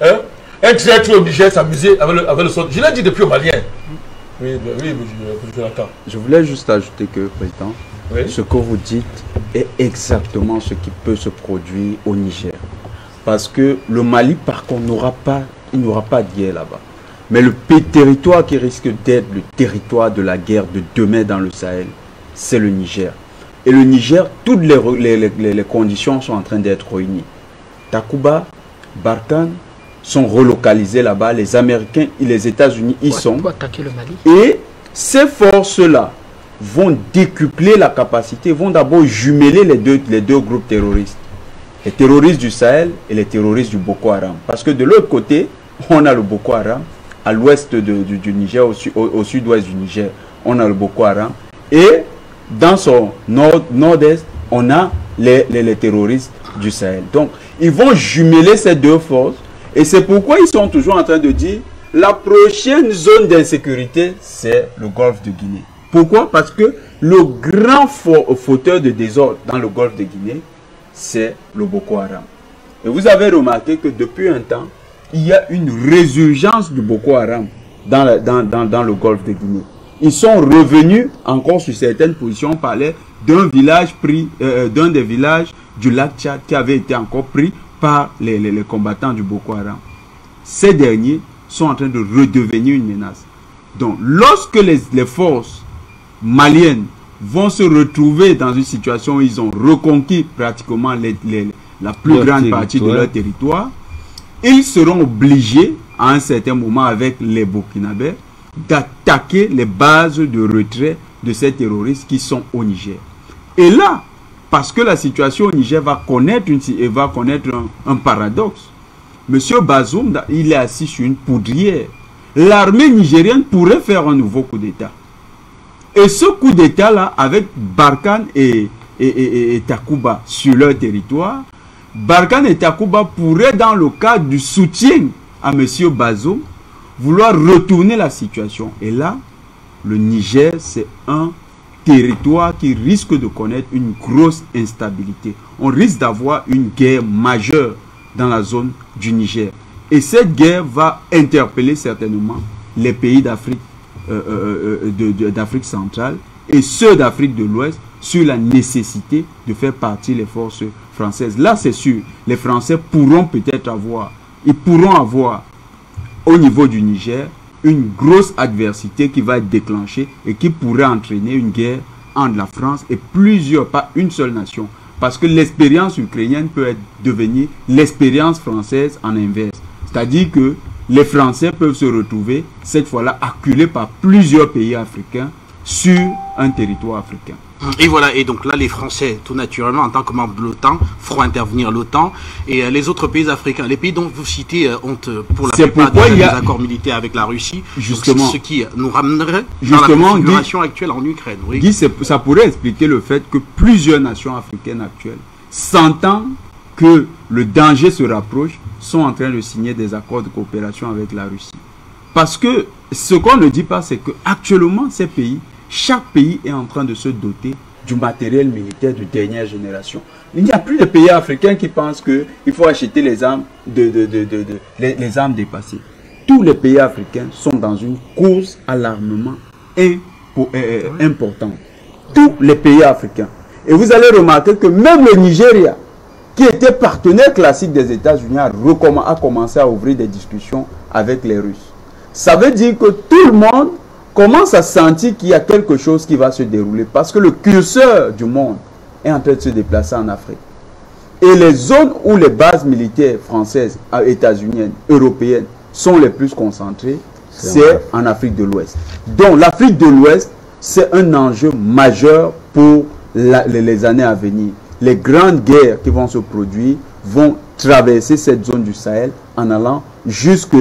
un traître au Niger s'amuser avec le sol. Je l'ai dit depuis au Malien. Oui, je l'attends. Je voulais juste ajouter que, Président, ce que vous dites est exactement ce qui peut se produire au Niger. Parce que le Mali, par contre, il n'aura pas de guerre là-bas. Mais le territoire qui risque d'être le territoire de la guerre de demain dans le Sahel, c'est le Niger. Et le Niger, toutes les conditions sont en train d'être réunies. Takuba, Barkhane sont relocalisés là-bas. Les Américains et les États-Unis y sont. Attaquer le Mali. Et ces forces-là vont décupler la capacité, vont d'abord jumeler les deux groupes terroristes. Les terroristes du Sahel et les terroristes du Boko Haram. Parce que de l'autre côté, on a le Boko Haram, à l'ouest du Niger, au sud-ouest du Niger, on a le Boko Haram. Et dans son nord-est, on a les terroristes du Sahel. Donc, Ils vont jumeler ces deux forces. Et c'est pourquoi ils sont toujours en train de dire la prochaine zone d'insécurité, c'est le golfe de Guinée. Pourquoi? Parce que le grand fauteur de désordre dans le golfe de Guinée, c'est le Boko Haram. Et vous avez remarqué que depuis un temps, il y a une résurgence du Boko Haram dans le golfe de Guinée. Ils sont revenus encore sur certaines positions. On parlait d'un village pris, d'un des villages du lac Tchad qui avait été encore pris par les combattants du Boko Haram. Ces derniers sont en train de redevenir une menace. Donc, lorsque les forces maliennes vont se retrouver dans une situation où ils ont reconquis pratiquement la plus grande partie de leur territoire, ils seront obligés, à un certain moment avec les Burkinabés, d'attaquer les bases de retrait de ces terroristes qui sont au Niger. Et là, parce que la situation au Niger va connaître un paradoxe. Monsieur Bazoum, il est assis sur une poudrière. L'armée nigérienne pourrait faire un nouveau coup d'État. Et ce coup d'État-là, avec Barkhane et Takuba sur leur territoire, Barkhane et Takuba pourraient, dans le cadre du soutien à monsieur Bazoum, vouloir retourner la situation. Et là, le Niger, c'est un territoire qui risque de connaître une grosse instabilité. On risque d'avoir une guerre majeure dans la zone du Niger. Et cette guerre va interpeller certainement les pays d'Afrique centrale et ceux d'Afrique de l'Ouest sur la nécessité de faire partie les forces françaises. Là, c'est sûr, les Français pourront peut-être avoir, au niveau du Niger, une grosse adversité qui va être déclenchée et qui pourrait entraîner une guerre entre la France et plusieurs, pas une seule nation. Parce que l'expérience ukrainienne peut devenir l'expérience française en inverse. C'est-à-dire que les Français peuvent se retrouver, cette fois-là, acculés par plusieurs pays africains sur un territoire africain. Et voilà, et donc là, les Français, tout naturellement, en tant que membres de l'OTAN, feront intervenir l'OTAN. Et les autres pays africains, les pays dont vous citez, ont pour la plupart des accords militaires avec la Russie, justement, ce qui nous ramènerait dans la configuration actuelle en Ukraine. Oui. Guy, ça pourrait expliquer le fait que plusieurs nations africaines actuelles, sentant que le danger se rapproche, sont en train de signer des accords de coopération avec la Russie. Parce que ce qu'on ne dit pas, c'est que actuellement, ces pays, chaque pays est en train de se doter du matériel militaire de dernière génération. Il n'y a plus de pays africains qui pensent qu'il faut acheter les armes, les armes dépassées. Tous les pays africains sont dans une course à l'armement importante. Tous les pays africains. Et vous allez remarquer que même le Nigeria, qui était partenaire classique des États-Unis, a commencé à ouvrir des discussions avec les Russes. Ça veut dire que tout le monde commence à sentir qu'il y a quelque chose qui va se dérouler parce que le curseur du monde est en train de se déplacer en Afrique. Et les zones où les bases militaires françaises, états-uniennes, européennes sont les plus concentrées, c'est en Afrique de l'Ouest. Donc l'Afrique de l'Ouest, c'est un enjeu majeur pour les années à venir. Les grandes guerres qui vont se produire vont traverser cette zone du Sahel en allant jusque,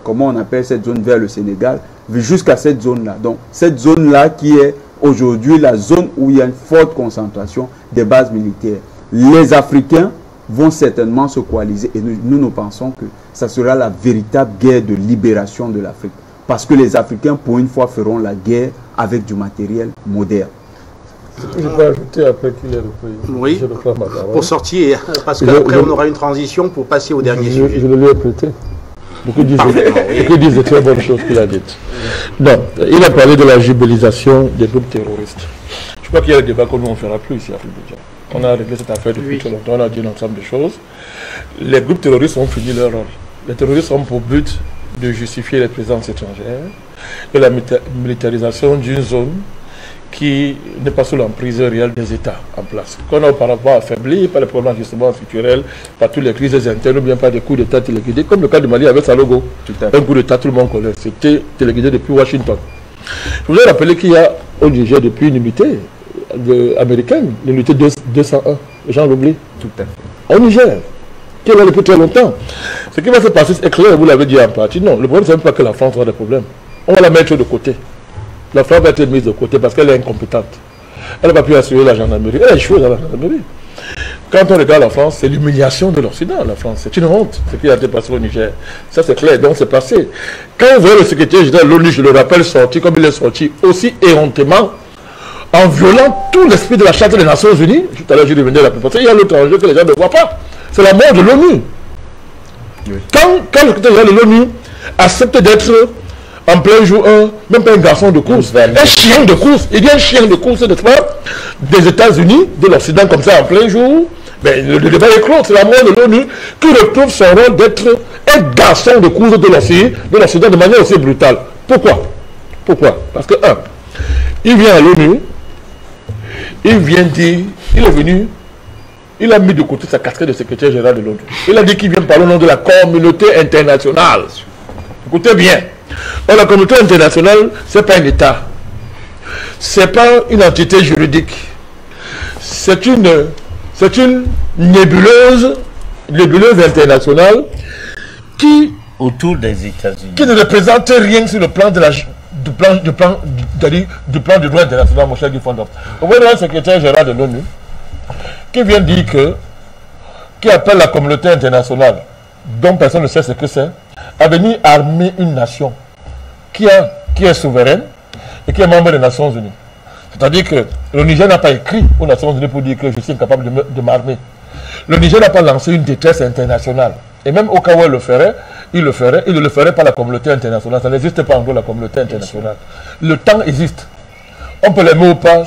comment on appelle cette zone, vers le Sénégal, jusqu'à cette zone-là. Donc, cette zone-là qui est aujourd'hui la zone où il y a une forte concentration des bases militaires. Les Africains vont certainement se coaliser et nous pensons que ça sera la véritable guerre de libération de l'Afrique. Parce que les Africains, pour une fois, feront la guerre avec du matériel moderne. Je peux ajouter après qu'il ait repris. Oui, pour sortir, parce qu'après on aura une transition pour passer au dernier sujet. Je le lui ai prêté. Beaucoup disent de très bonnes choses qu'il a dites. Donc, il a parlé de la jubilisation des groupes terroristes. Je crois qu'il y a un débat que nous on ne fera plus ici à Abidjan. On a réglé cette affaire depuis très longtemps, on a dit un ensemble de choses. Les groupes terroristes ont fini leur rôle. Les terroristes ont pour but de justifier les présences étrangères, de la militarisation d'une zone qui n'est pas sous l'emprise réelle des États en place. Qu'on a auparavant affaibli par les problèmes justement structurels, par toutes les crises internes ou bien par des coups d'État téléguidés, comme le cas du Mali avec Salogo. Un coup d'État, tout le monde connaît. C'était téléguidé depuis Washington. Je voudrais rappeler qu'il y a au Niger depuis une unité américaine, l'unité 201. Les gens l'oublient. Tout à fait. Au Niger, qui est là depuis très longtemps. Ce qui va se passer, c'est clair, vous l'avez dit en partie. Non, le problème, ce n'est pas que la France aura des problèmes. On va la mettre de côté. La France va être mise de côté parce qu'elle est incompétente. Elle n'a pas pu assurer la gendarmerie. Elle a échoué dans la gendarmerie. Quand on regarde la France, c'est l'humiliation de l'Occident, la France. C'est une honte, ce qui a été passé au Niger. Ça, c'est clair, donc c'est passé. Quand vous voyez le secrétaire général de l'ONU, je le rappelle, sorti comme il est sorti, aussi éhontément, en violant tout l'esprit de la Charte des Nations Unies, tout à l'heure, je revenais à la présentation, il y a l'autre enjeu que les gens ne voient pas. C'est la mort de l'ONU. Oui. Quand le secrétaire général de l'ONU accepte d'être en plein jour, même pas un garçon de course, un chien de course, il y a un chien de course, n'est-ce pas, des États-Unis, de l'Occident comme ça, en plein jour, ben, le débat est clos, c'est la mort de l'ONU qui retrouve son rôle d'être un garçon de course de l'Occident de manière aussi brutale. Pourquoi? Parce que, il vient à l'ONU, il vient dire, il est venu, il a mis de côté sa casquette de secrétaire général de l'ONU. Il a dit qu'il vient parler au nom de la communauté internationale. Écoutez bien. Or, la communauté internationale, ce n'est pas un État. Ce n'est pas une entité juridique. C'est une nébuleuse internationale qui, autour des États-Unis, qui ne représente rien sur le plan de du plan du droit international, mon cher Guy Fondop. Vous voyez un secrétaire général de l'ONU qui vient dire qui appelle la communauté internationale, dont personne ne sait ce que c'est, à venir armer une nation qui est souveraine et qui est membre des Nations Unies. C'est-à-dire que le Niger n'a pas écrit aux Nations Unies pour dire que je suis incapable de m'armer. Le Niger n'a pas lancé une détresse internationale. Et même au cas où il ne le ferait par la communauté internationale. Ça n'existe pas encore la communauté internationale. Le temps existe. On peut l'aimer ou pas,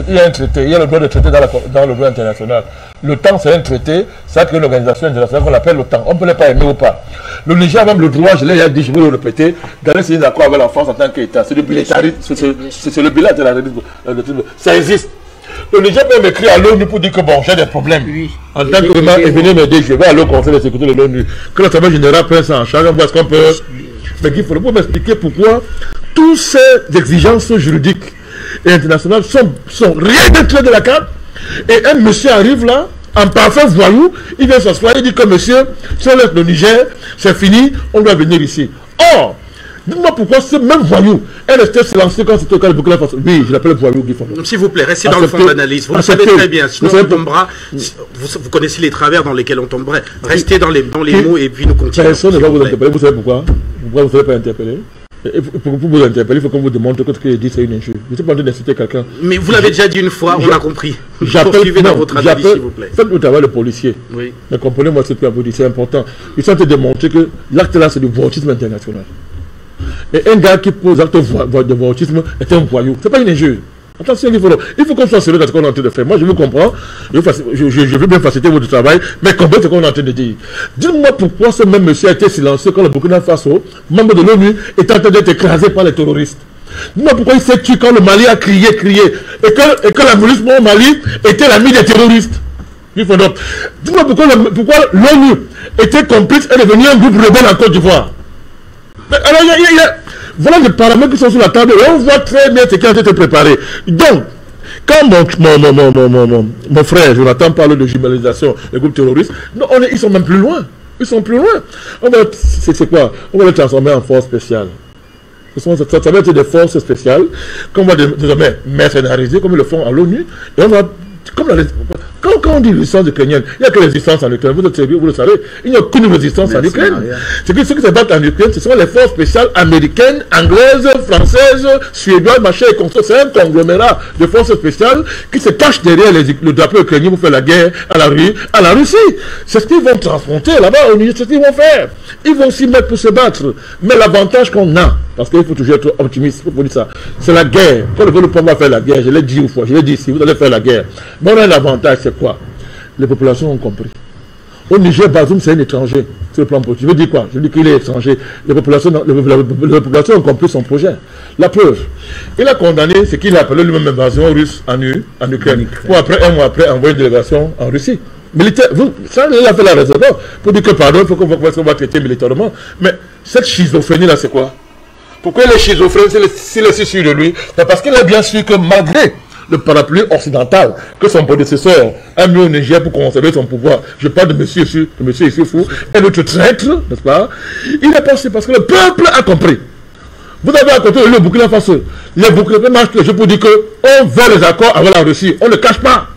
il y a un traité, il y a le droit de traiter dans le droit international. Le temps, c'est un traité, ça crée une organisation internationale qu'on appelle le temps. On ne peut pas aimer ou pas. Le Niger a même le droit, je l'ai dit, je vais le répéter, d'aller signer un accord avec la France en tant qu'État. C'est le bilatéralisme, c'est le bilatéralisme. Ça existe. Le Niger peut m'écrire à l'ONU pour dire que bon, j'ai des problèmes. Oui. En tant que vraiment, et venez m'aider, je vais aller au Conseil de sécurité de l'ONU. Que l'Assemblée générale prenne ça en charge, on voit ce qu'on peut. Mais il faut m'expliquer pourquoi toutes ces exigences juridiques et internationales sont rien d'être de la carte. Et un monsieur arrive là, en parfait voyou, il vient s'asseoir, il dit que monsieur, si on laisse le Niger, c'est fini, on doit venir ici. Or, dites-moi pourquoi ce même voyou est resté silencieux quand c'était au cas de Burkina Faso. Oui, je l'appelle voyou Guy Fondop. S'il vous plaît, restez dans le fond de l'analyse. Vous le savez très bien, sinon on tombera. Vous connaissez les travers dans lesquels on tomberait. Restez dans les mots et puis nous continuons. Personne ne va vous interpeller. Vous savez pourquoi? Pourquoi vous ne savez pas interpeller? Pour vous interpeller, il faut qu'on vous demande que ce qu'il dit c'est une injure. Je ne suis pas en train d'inciter quelqu'un. Mais vous l'avez déjà dit une fois, on a compris. Poursuivez dans votre analyse, s'il vous plaît. Faites le travail de policier. Oui. Mais comprenez-moi ce que vous dites, c'est important. Ils sont en train de démontrer que l'acte là, c'est du voyoutisme international. Et un gars qui pose acte de voyoutisme est un voyou. Ce n'est pas une injure. Attention, il faut qu'on soit sérieux dans ce qu'on est en train de faire. Moi, je vous comprends. Je veux bien faciliter votre travail, mais comprenez ce qu'on est en train de dire. Dites-moi pourquoi ce même monsieur a été silencieux quand le Burkina Faso, membre de l'ONU, est en train d'être écrasé par les terroristes. Dites-moi pourquoi il s'est tué quand le Mali a crié, et que la milice au Mali était l'ami des terroristes. Dites-moi pourquoi l'ONU était complice et devenu un groupe rebelle en Côte d'Ivoire. Alors, voilà les paramètres qui sont sur la table et on voit très bien ce qui a été préparé. Donc, quand mon frère Jonathan parle de jumellisation des groupes terroristes, non, ils sont même plus loin. Ils sont plus loin. C'est quoi? On va les transformer en forces spéciales. Ça va être des forces spéciales qu'on va désormais mercénariser comme ils le font à l'ONU. Et on va... Quand on dit résistance ukrainienne, il n'y a que résistance en Ukraine. Vous êtes sérieux, vous le savez. Il n'y a aucune résistance en Ukraine. Ceux qui se battent en Ukraine, ce sont les forces spéciales américaines, anglaises, françaises, suédoises, machin et consorts. C'est un conglomérat de forces spéciales qui se cachent derrière le drapeau ukrainien pour faire la guerre à la Russie. C'est ce qu'ils vont transplanter là-bas, c'est ce qu'ils vont faire. Ils vont s'y mettre pour se battre. Mais l'avantage qu'on a, parce qu'il faut toujours être optimiste, il faut dire ça, c'est la guerre. Quand le gouvernement va faire la guerre, je l'ai dit une fois, je l'ai dit ici, vous allez faire la guerre. Mais on a un avantage, c'est quoi? Les populations ont compris. Au Niger, Bazoum, c'est un étranger sur le plan politique. Je veux dire quoi? Je veux dire qu'il est étranger. Les populations ont compris son projet. La preuve, il a condamné ce qu'il a appelé lui-même invasion russe en Ukraine. Pour après, un mois après, envoyer une délégation en Russie. Militaire, ça, il a fait la raison pour dire que pardon, il faut qu'on va traiter militairement. Mais cette schizophrénie-là, c'est quoi? Pourquoi il est schizophrène s'il est si sûr de lui? C'est parce qu'il est bien sûr que malgré le parapluie occidental que son prédécesseur a mis au Niger pour conserver son pouvoir. Je parle de monsieur Issoufou et notre traître, n'est-ce pas? Il est passé parce que le peuple a compris. Vous avez à côté le Burkina Faso. Les Burkinabés marchent le jeu pour dire qu'on veut les accords avec la Russie. On ne cache pas.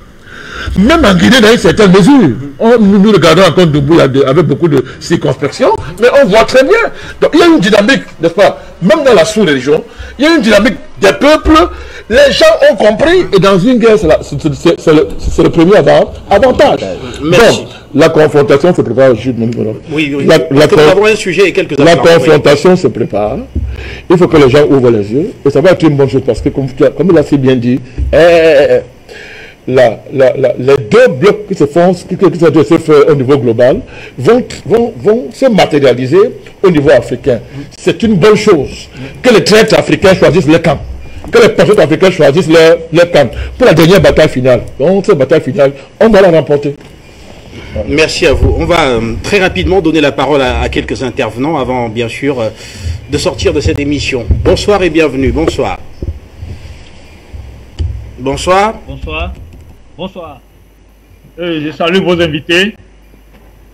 Même en Guinée, dans une certaine mesure, nous regardons encore debout avec beaucoup de circonspection, mais on voit très bien. Donc il y a une dynamique, n'est-ce pas? Même dans la sous-région, il y a une dynamique des peuples. Les gens ont compris, et dans une guerre, c'est le premier avantage. Merci. Donc, la confrontation se prépare. Oui. Nous avons un sujet et quelques La confrontation se prépare. Il faut que les gens ouvrent les yeux. Et ça va être une bonne chose parce que, comme il a si bien dit, les deux blocs qui se font, qui se faire au niveau global, vont se matérialiser au niveau africain. C'est une bonne chose que les traîtres africains choisissent le camp. Que les patriotes africains choisissent leur camp pour la dernière bataille finale. Donc, cette bataille finale, on va la remporter. Merci à vous. On va très rapidement donner la parole à quelques intervenants avant, bien sûr, de sortir de cette émission. Bonsoir et bienvenue. Bonsoir. Bonsoir. Bonsoir. Bonsoir. Je salue vos invités.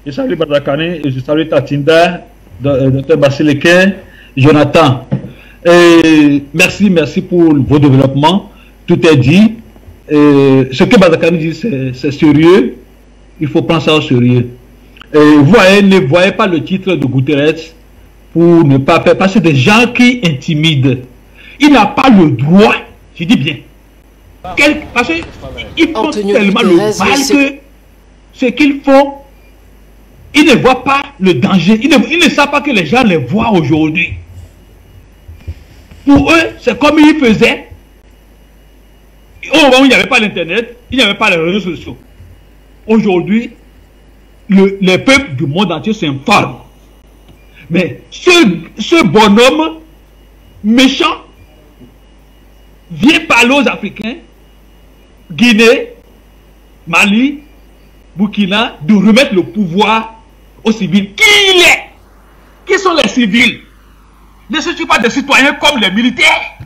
Je salue Badakane et je salue Tatinda, Dr Basileke, Jonathan. Et merci pour vos développements. Tout est dit. Ce que Badakane dit, c'est sérieux. Il faut prendre ça au sérieux. Ne voyez pas le titre de Guterres pour ne pas faire passer des gens qui intimident. Il n'a pas le droit, je dis bien. Parce qu'ils font tellement le mal que ce qu'ils font, ils ne voient pas le danger. Ils ne savent pas que les gens les voient aujourd'hui. Pour eux, c'est comme ils faisaient au moment où il n'y avait pas l'internet, il n'y avait pas les réseaux sociaux. Aujourd'hui, les peuples du monde entier s'informent. Mais ce bonhomme méchant vient parler aux Africains, Guinée, Mali, Burkina, de remettre le pouvoir aux civils. Qui il est? Qui sont les civils? Ne sont-ils pas des citoyens comme les militaires?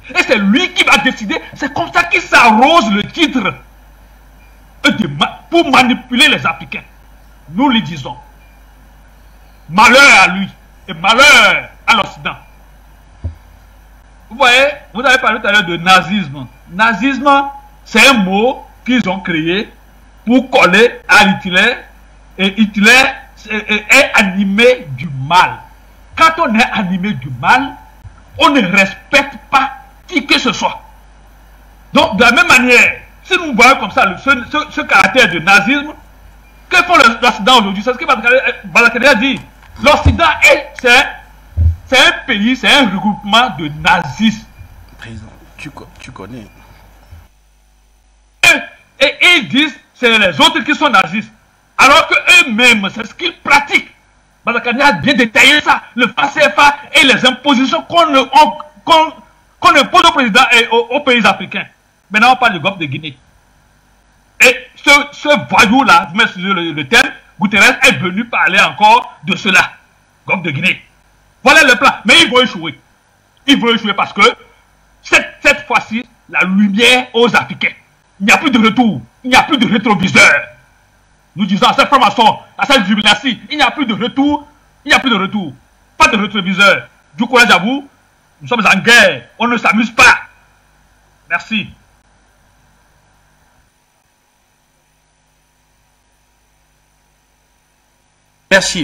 Et c'est lui qui va décider. C'est comme ça qu'il s'arrose le titre pour manipuler les Africains. Nous lui disons, malheur à lui et malheur à l'Occident. Vous voyez, vous avez parlé tout à l'heure de nazisme. Nazisme, c'est un mot qu'ils ont créé pour coller à Hitler. Et Hitler est animé du mal. Quand on est animé du mal, on ne respecte pas qui que ce soit. Donc, de la même manière, si nous voyons comme ça ce caractère de nazisme, que font l'Occident aujourd'hui? C'est ce que Badakane a dit. L'Occident, c'est un pays, c'est un regroupement de nazis. Président, tu connais. Et ils disent c'est les autres qui sont nazis. Alors qu'eux-mêmes, c'est ce qu'ils pratiquent. Badakane a bien détaillé ça, le FACFA et les impositions qu'on impose au président et aux pays africains. Maintenant, on parle du golfe de Guinée. Et ce voyou-là, vous m'excusez le terme, Guterres est venu parler encore de cela. Golfe de Guinée. Voilà le plan. Mais il veut échouer. Il veut échouer parce que cette fois-ci, la lumière aux Africains. Il n'y a plus de retour. Il n'y a plus de rétroviseur. Nous disons à cette franc-maçon, à cette jubilatie, il n'y a plus de retour. Il n'y a plus de retour. Pas de rétroviseur. Du courage à vous. Nous sommes en guerre. On ne s'amuse pas. Merci.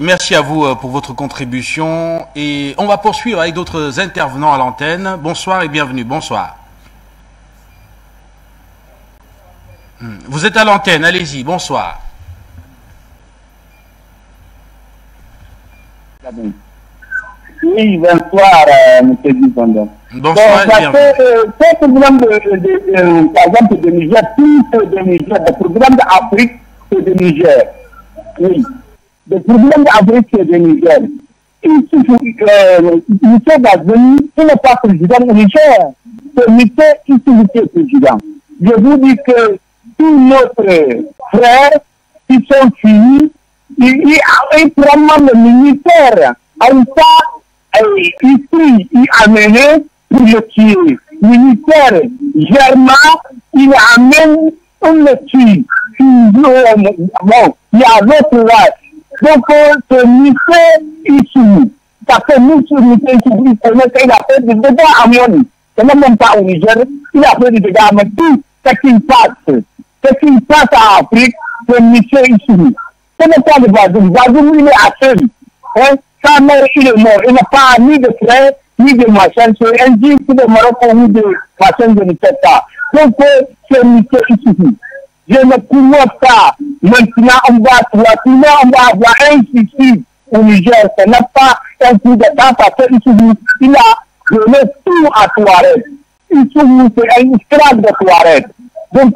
Merci à vous pour votre contribution et on va poursuivre avec d'autres intervenants à l'antenne. Bonsoir et bienvenue, bonsoir. Vous êtes à l'antenne, allez-y, bonsoir. Oui, bonsoir, M. Dupondon. Bonsoir et bienvenue. Ce programme par exemple de Niger, tout de Niger, le programme d'Afrique, c'est de Niger. Oui. Le problème d'Afrique de Niger, Michel Bazoum, il n'est pas président du Niger. C'est Michel qui est président. Je vous dis que tous nos frères qui sont tués, ils prennent le militaire. En ça, ici, il a amené pour le tuer. Le militaire germain, il amène pour le tuer. Bon, il y a l'autre là. Donc, ce ministère ici, parce que nous, ce ministère ici, il a fait des dégâts à Moni. Ce n'est même pas au Niger, il a fait des dégâts à Moni. Tout ce qui passe Ce qui passe en Afrique, c'est Michel Issoufou. Ce n'est pas le Bazoum. Bazoum, il est à seul. Hein? Sa mère, il est mort. Il n'a pas ni de frère, ni de machin. C'est un dieu de Maroc ou de machin, je ne sais pas. Donc, c'est Michel Issoufou. Je ne pourrais pas. Maintenant, on va avoir un suicide au Niger. Ce n'est pas un coup d'État parce que Issoufou, il a donné tout à Touareg. Issoufou, c'est un esclave de Touareg. Donc,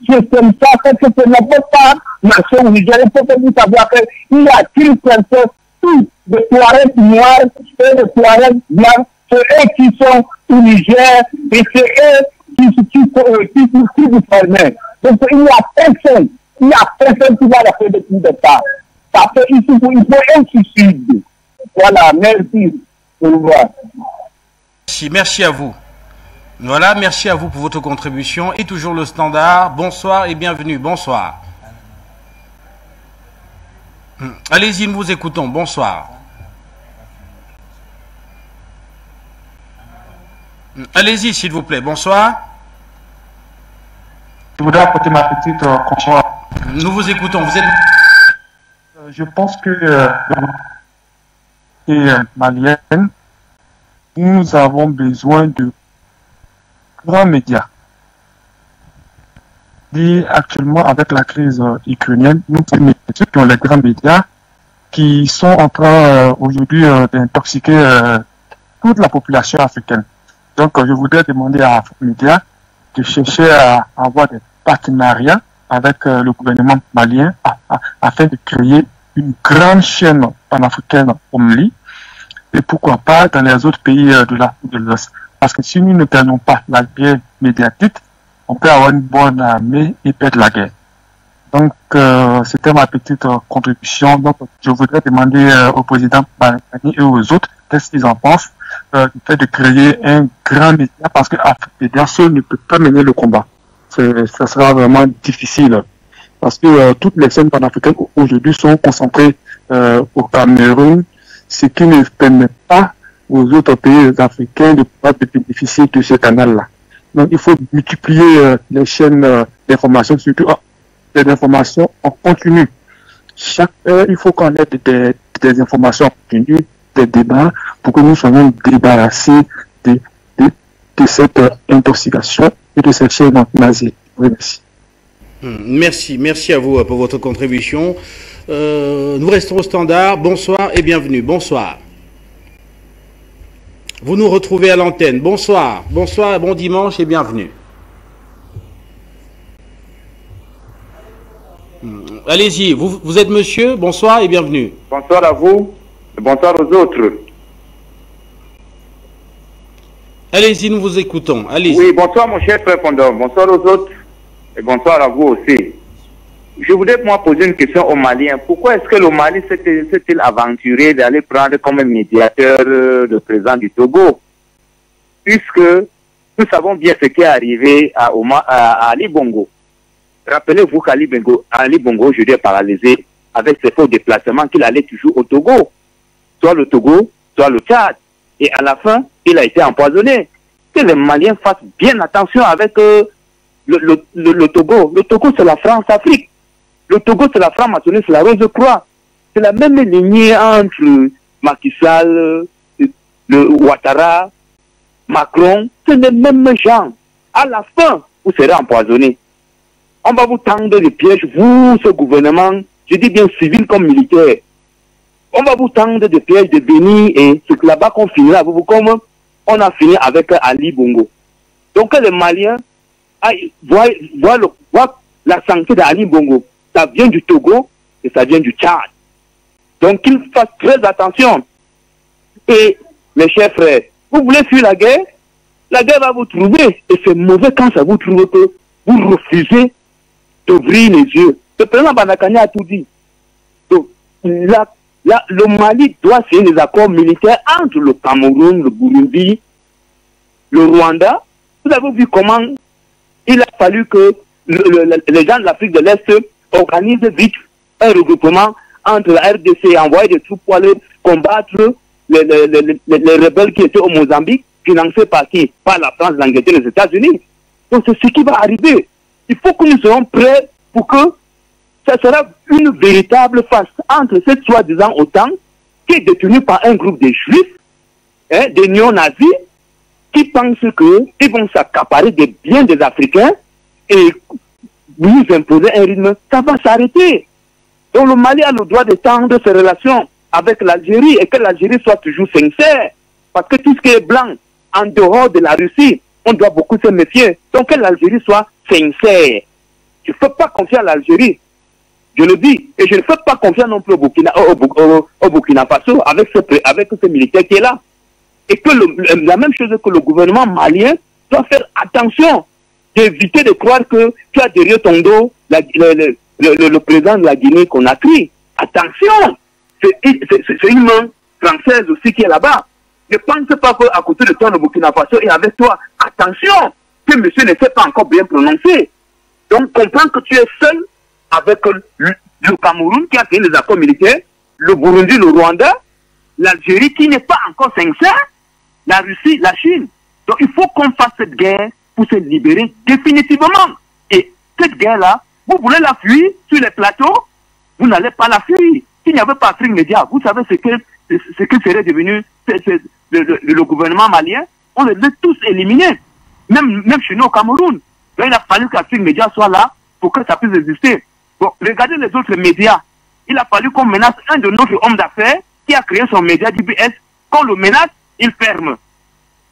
c'est comme ça que ce n'est pas marcher au Niger. Il faut que vous sachiez qu'il y a une princesse, tous les Touaregs noirs et les Touaregs blancs, c'est eux qui sont au Niger et c'est eux qui vous forment. Donc, il n'y a personne qui va la faire de coup d'État. Parce qu'il faut un suicide. Voilà, merci. Au revoir. Merci à vous. Voilà, merci à vous pour votre contribution. Et toujours le standard. Bonsoir et bienvenue. Bonsoir. Allez-y, nous vous écoutons. Bonsoir. Allez-y, s'il vous plaît. Bonsoir. Je voudrais apporter ma petite contribution. Nous vous écoutons. Vous êtes... Je pense que malienne, nous avons besoin de grands médias. Et actuellement, avec la crise ukrainienne, nous avons les grands médias qui sont en train aujourd'hui d'intoxiquer toute la population africaine. Donc, je voudrais demander à Afrique Média de chercher à avoir des partenariats avec le gouvernement malien afin de créer une grande chaîne panafricaine au Mali et pourquoi pas dans les autres pays de l'Afrique de l'Ouest. Parce que si nous ne gagnons pas la guerre médiatique, on peut avoir une bonne armée et perdre la guerre. Donc, c'était ma petite contribution. Donc, je voudrais demander au président Barakani et aux autres qu'est-ce qu'ils en pensent du fait de créer un grand média parce que Afrique Média seul ne peut pas mener le combat. Ça sera vraiment difficile parce que toutes les chaînes panafricaines aujourd'hui sont concentrées au Cameroun, ce qui ne permet pas aux autres pays africains de pouvoir bénéficier de ce canal-là. Donc, il faut multiplier les chaînes d'information, surtout des informations en continu. Chaque heure, il faut qu'on ait des informations en continu, des débats, pour que nous soyons débarrassés de cette intoxication et de cette chaîne nazie. Oui, merci. Merci à vous pour votre contribution. Nous restons au standard. Bonsoir et bienvenue. Bonsoir. Vous nous retrouvez à l'antenne. Bonsoir. Bonsoir, bon dimanche et bienvenue. Allez-y, vous êtes monsieur. Bonsoir et bienvenue. Bonsoir à vous et bonsoir aux autres. Allez-y, nous vous écoutons. Allez-y. Oui, bonsoir mon cher frère Fondor. Bonsoir aux autres et bonsoir à vous aussi. Je voudrais moi poser une question aux Maliens. Pourquoi est-ce que le Mali s'est-il aventuré d'aller prendre comme médiateur le président du Togo? Puisque nous savons bien ce qui est arrivé à Ali Bongo. Rappelez-vous qu'Ali Bongo, je l'ai paralysé avec ses faux déplacements qu'il allait toujours au Togo. Soit le Togo, soit le Tchad. Et à la fin, il a été empoisonné. Que les Maliens fassent bien attention avec le Togo. Le Togo, c'est la France-Afrique. Le Togo, c'est la franc-maçonnerie, c'est la Rose-Croix. C'est la même lignée entre Macky Sall, le Ouattara, Macron. C'est les mêmes gens. À la fin, vous serez empoisonnés. On va vous tendre des pièges, vous, ce gouvernement, je dis bien civil comme militaire. On va vous tendre des pièges de Béni et c'est là-bas qu'on finira. Vous comme on a fini avec Ali Bongo. Donc les Maliens voient la santé d'Ali Bongo. Ça vient du Togo et ça vient du Tchad. Donc qu'ils fassent très attention. Et mes chers frères, vous voulez fuir la guerre va vous trouver. Et c'est mauvais quand ça vous trouve que vous refusez d'ouvrir les yeux. Le président Banakani a tout dit. Donc, le Mali doit signer des accords militaires entre le Cameroun, le Burundi, le Rwanda. Vous avez vu comment il a fallu que les gens de l'Afrique de l'Est organisent vite un regroupement entre la RDC et envoyer des troupes pour aller combattre les rebelles qui étaient au Mozambique, financés par qui? Par la France, l'Angleterre et les États-Unis. Donc c'est ce qui va arriver. Il faut que nous soyons prêts pour que ça sera une véritable face entre cette soi-disant OTAN qui est détenue par un groupe de juifs, des néo-nazis, qui pensent qu'ils vont s'accaparer des biens des Africains et nous imposer un rythme. Ça va s'arrêter. Donc le Mali a le droit d'étendre ses relations avec l'Algérie et que l'Algérie soit toujours sincère. Parce que tout ce qui est blanc, en dehors de la Russie, on doit beaucoup se méfier. Donc que l'Algérie soit sincère. Je ne fais pas confiance à l'Algérie. Je le dis. Et je ne fais pas confiance non plus au Burkina Faso avec ce militaire qui est là. Et que la même chose que le gouvernement malien doit faire attention d'éviter de croire que tu as derrière ton dos le président de la Guinée-Conakry. Attention, c'est une main française aussi qui est là-bas. Ne pense pas qu'à côté de toi, le Burkina Faso est avec toi. Attention, que monsieur ne s'est pas encore bien prononcé. Donc, comprends que tu es seul avec le Cameroun qui a fait les accords militaires, le Burundi, le Rwanda, l'Algérie qui n'est pas encore sincère, la Russie, la Chine. Donc, il faut qu'on fasse cette guerre pour se libérer définitivement. Et cette guerre-là, vous voulez la fuir sur les plateaux, vous n'allez pas la fuir. S'il n'y avait pas Afrique Média, vous savez ce que serait devenu le gouvernement malien, on les a tous éliminés. Même chez nous au Cameroun. Là, il a fallu qu'Afrique Média soit là pour que ça puisse exister. Bon, regardez les autres médias. Il a fallu qu'on menace un de nos hommes d'affaires qui a créé son média DBS. Quand on le menace, il ferme.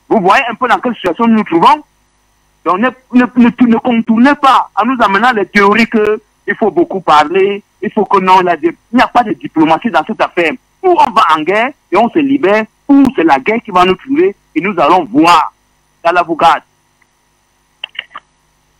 Vous voyez un peu dans quelle situation nous nous trouvons. Donc ne contournez pas en nous amenant les théories qu'il faut beaucoup parler, il faut que non, il n'y a pas de diplomatie dans cette affaire. Ou on va en guerre et on se libère, ou c'est la guerre qui va nous trouver et nous allons voir. Allah vous garde.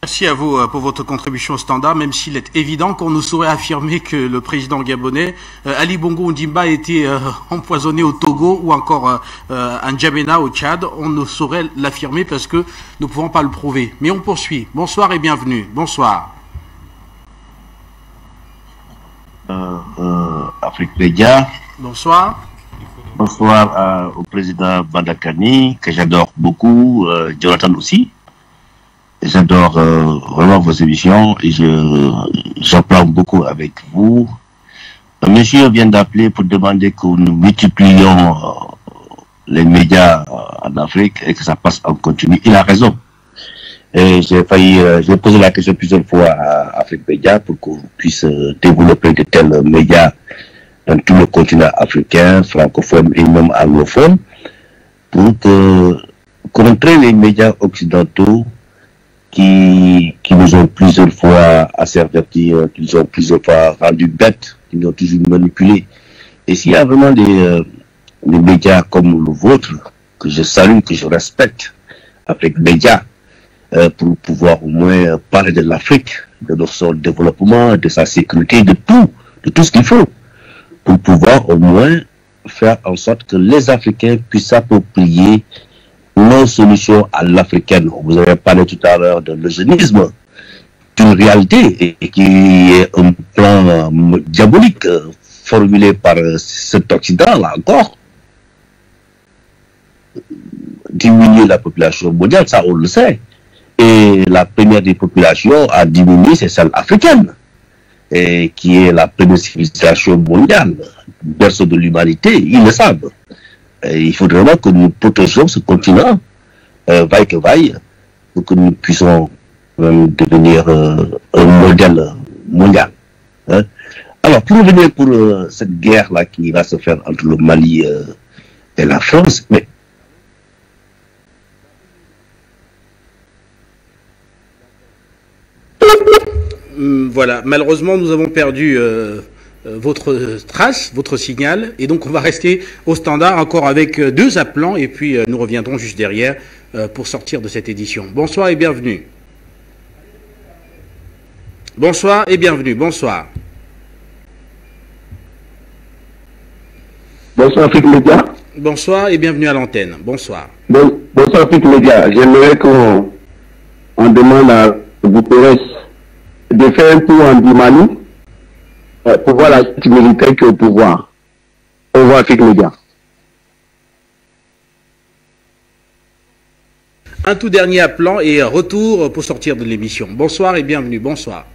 Merci à vous pour votre contribution au standard, même s'il est évident qu'on ne saurait affirmer que le président gabonais, Ali Bongo Ondimba, a été empoisonné au Togo ou encore à N'Djamena au Tchad. On ne saurait l'affirmer parce que nous ne pouvons pas le prouver. Mais on poursuit. Bonsoir et bienvenue. Bonsoir. Afrique Média. Bonsoir. Bonsoir au président Bandakani, que j'adore beaucoup, Jonathan aussi. J'adore vraiment vos émissions et j'apprends beaucoup avec vous. Monsieur vient d'appeler pour demander que nous multiplions les médias en Afrique et que ça passe en continu. Il a raison. Et j'ai posé la question plusieurs fois à Afrique Média pour qu'on puisse développer de tels médias dans tout le continent africain, francophone et même anglophone, pour contrer les médias occidentaux qui nous ont plusieurs fois asservis, qui nous ont plusieurs fois rendus bêtes, qui nous ont toujours manipulés. Et s'il y a vraiment des médias comme le vôtre, que je salue, que je respecte, Afrique Média, pour pouvoir au moins parler de l'Afrique, de son développement, de sa sécurité, de tout ce qu'il faut, pour pouvoir au moins faire en sorte que les Africains puissent s'approprier nos solutions à l'africaine. Vous avez parlé tout à l'heure de l'eugénisme, d'une réalité et qui est un plan diabolique formulé par cet Occident-là encore. Diminuer la population mondiale, ça on le sait. Et la première des populations à diminuer, c'est celle africaine, et qui est la première civilisation mondiale, berceau de l'humanité, ils le savent. Et il faudrait vraiment que nous protégions ce continent, vaille que vaille, pour que nous puissions devenir un modèle mondial. Hein? Alors, pour revenir pour cette guerre-là qui va se faire entre le Mali et la France, mais voilà, malheureusement nous avons perdu votre trace, votre signal, et donc on va rester au standard encore avec deux appelants et puis nous reviendrons juste derrière pour sortir de cette édition. Bonsoir et bienvenue. Bonsoir et bienvenue, bonsoir. Bonsoir Afrique Média. Bonsoir et bienvenue à l'antenne, bonsoir. Bonsoir Afrique Média, j'aimerais qu'on demande à Guterres de faire un tour en Mali pour voir la suite militaire qui est au pouvoir. Au revoir Afrique Média. Un tout dernier appelant et retour pour sortir de l'émission. Bonsoir et bienvenue. Bonsoir.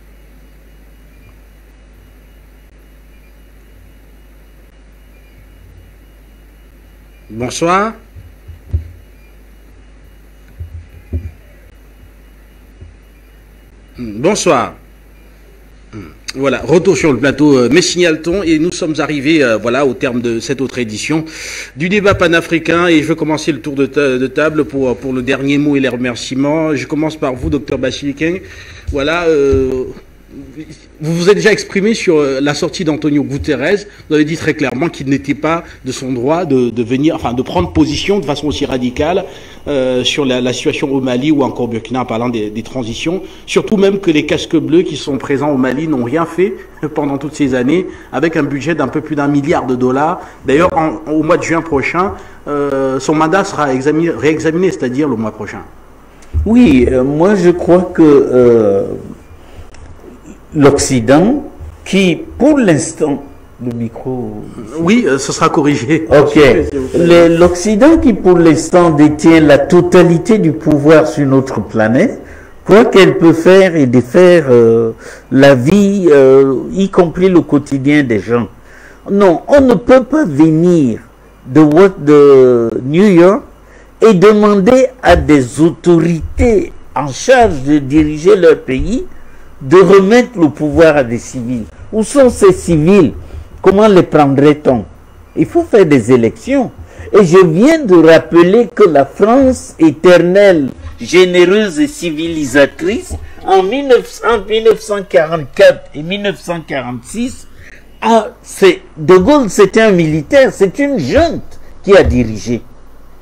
Bonsoir. Bonsoir. Voilà, retour sur le plateau Messigny-Alton et nous sommes arrivés voilà, au terme de cette autre édition du débat panafricain et je vais commencer le tour de table pour le dernier mot et les remerciements. Je commence par vous, Dr Bachiliquin. Voilà, vous vous êtes déjà exprimé sur la sortie d'Antonio Guterres. Vous avez dit très clairement qu'il n'était pas de son droit de venir, enfin de prendre position de façon aussi radicale sur la situation au Mali ou encore au Burkina en parlant des transitions. Surtout même que les casques bleus qui sont présents au Mali n'ont rien fait pendant toutes ces années avec un budget d'un peu plus d'1 milliard de dollars. D'ailleurs, au mois de juin prochain, son mandat sera réexaminé, c'est-à-dire le mois prochain. Oui, moi je crois que l'Occident, qui pour l'instant, le micro... Oui, ce sera corrigé. Ok. L'Occident qui pour l'instant détient la totalité du pouvoir sur notre planète, croit qu'elle peut faire et défaire la vie, y compris le quotidien des gens. Non, on ne peut pas venir de New York et demander à des autorités en charge de diriger leur pays de remettre le pouvoir à des civils. Où sont ces civils? Comment les prendrait-on? Il faut faire des élections. Et je viens de rappeler que la France éternelle, généreuse et civilisatrice, en 1944 et 1946, De Gaulle, c'était un militaire, c'est une junte qui a dirigé.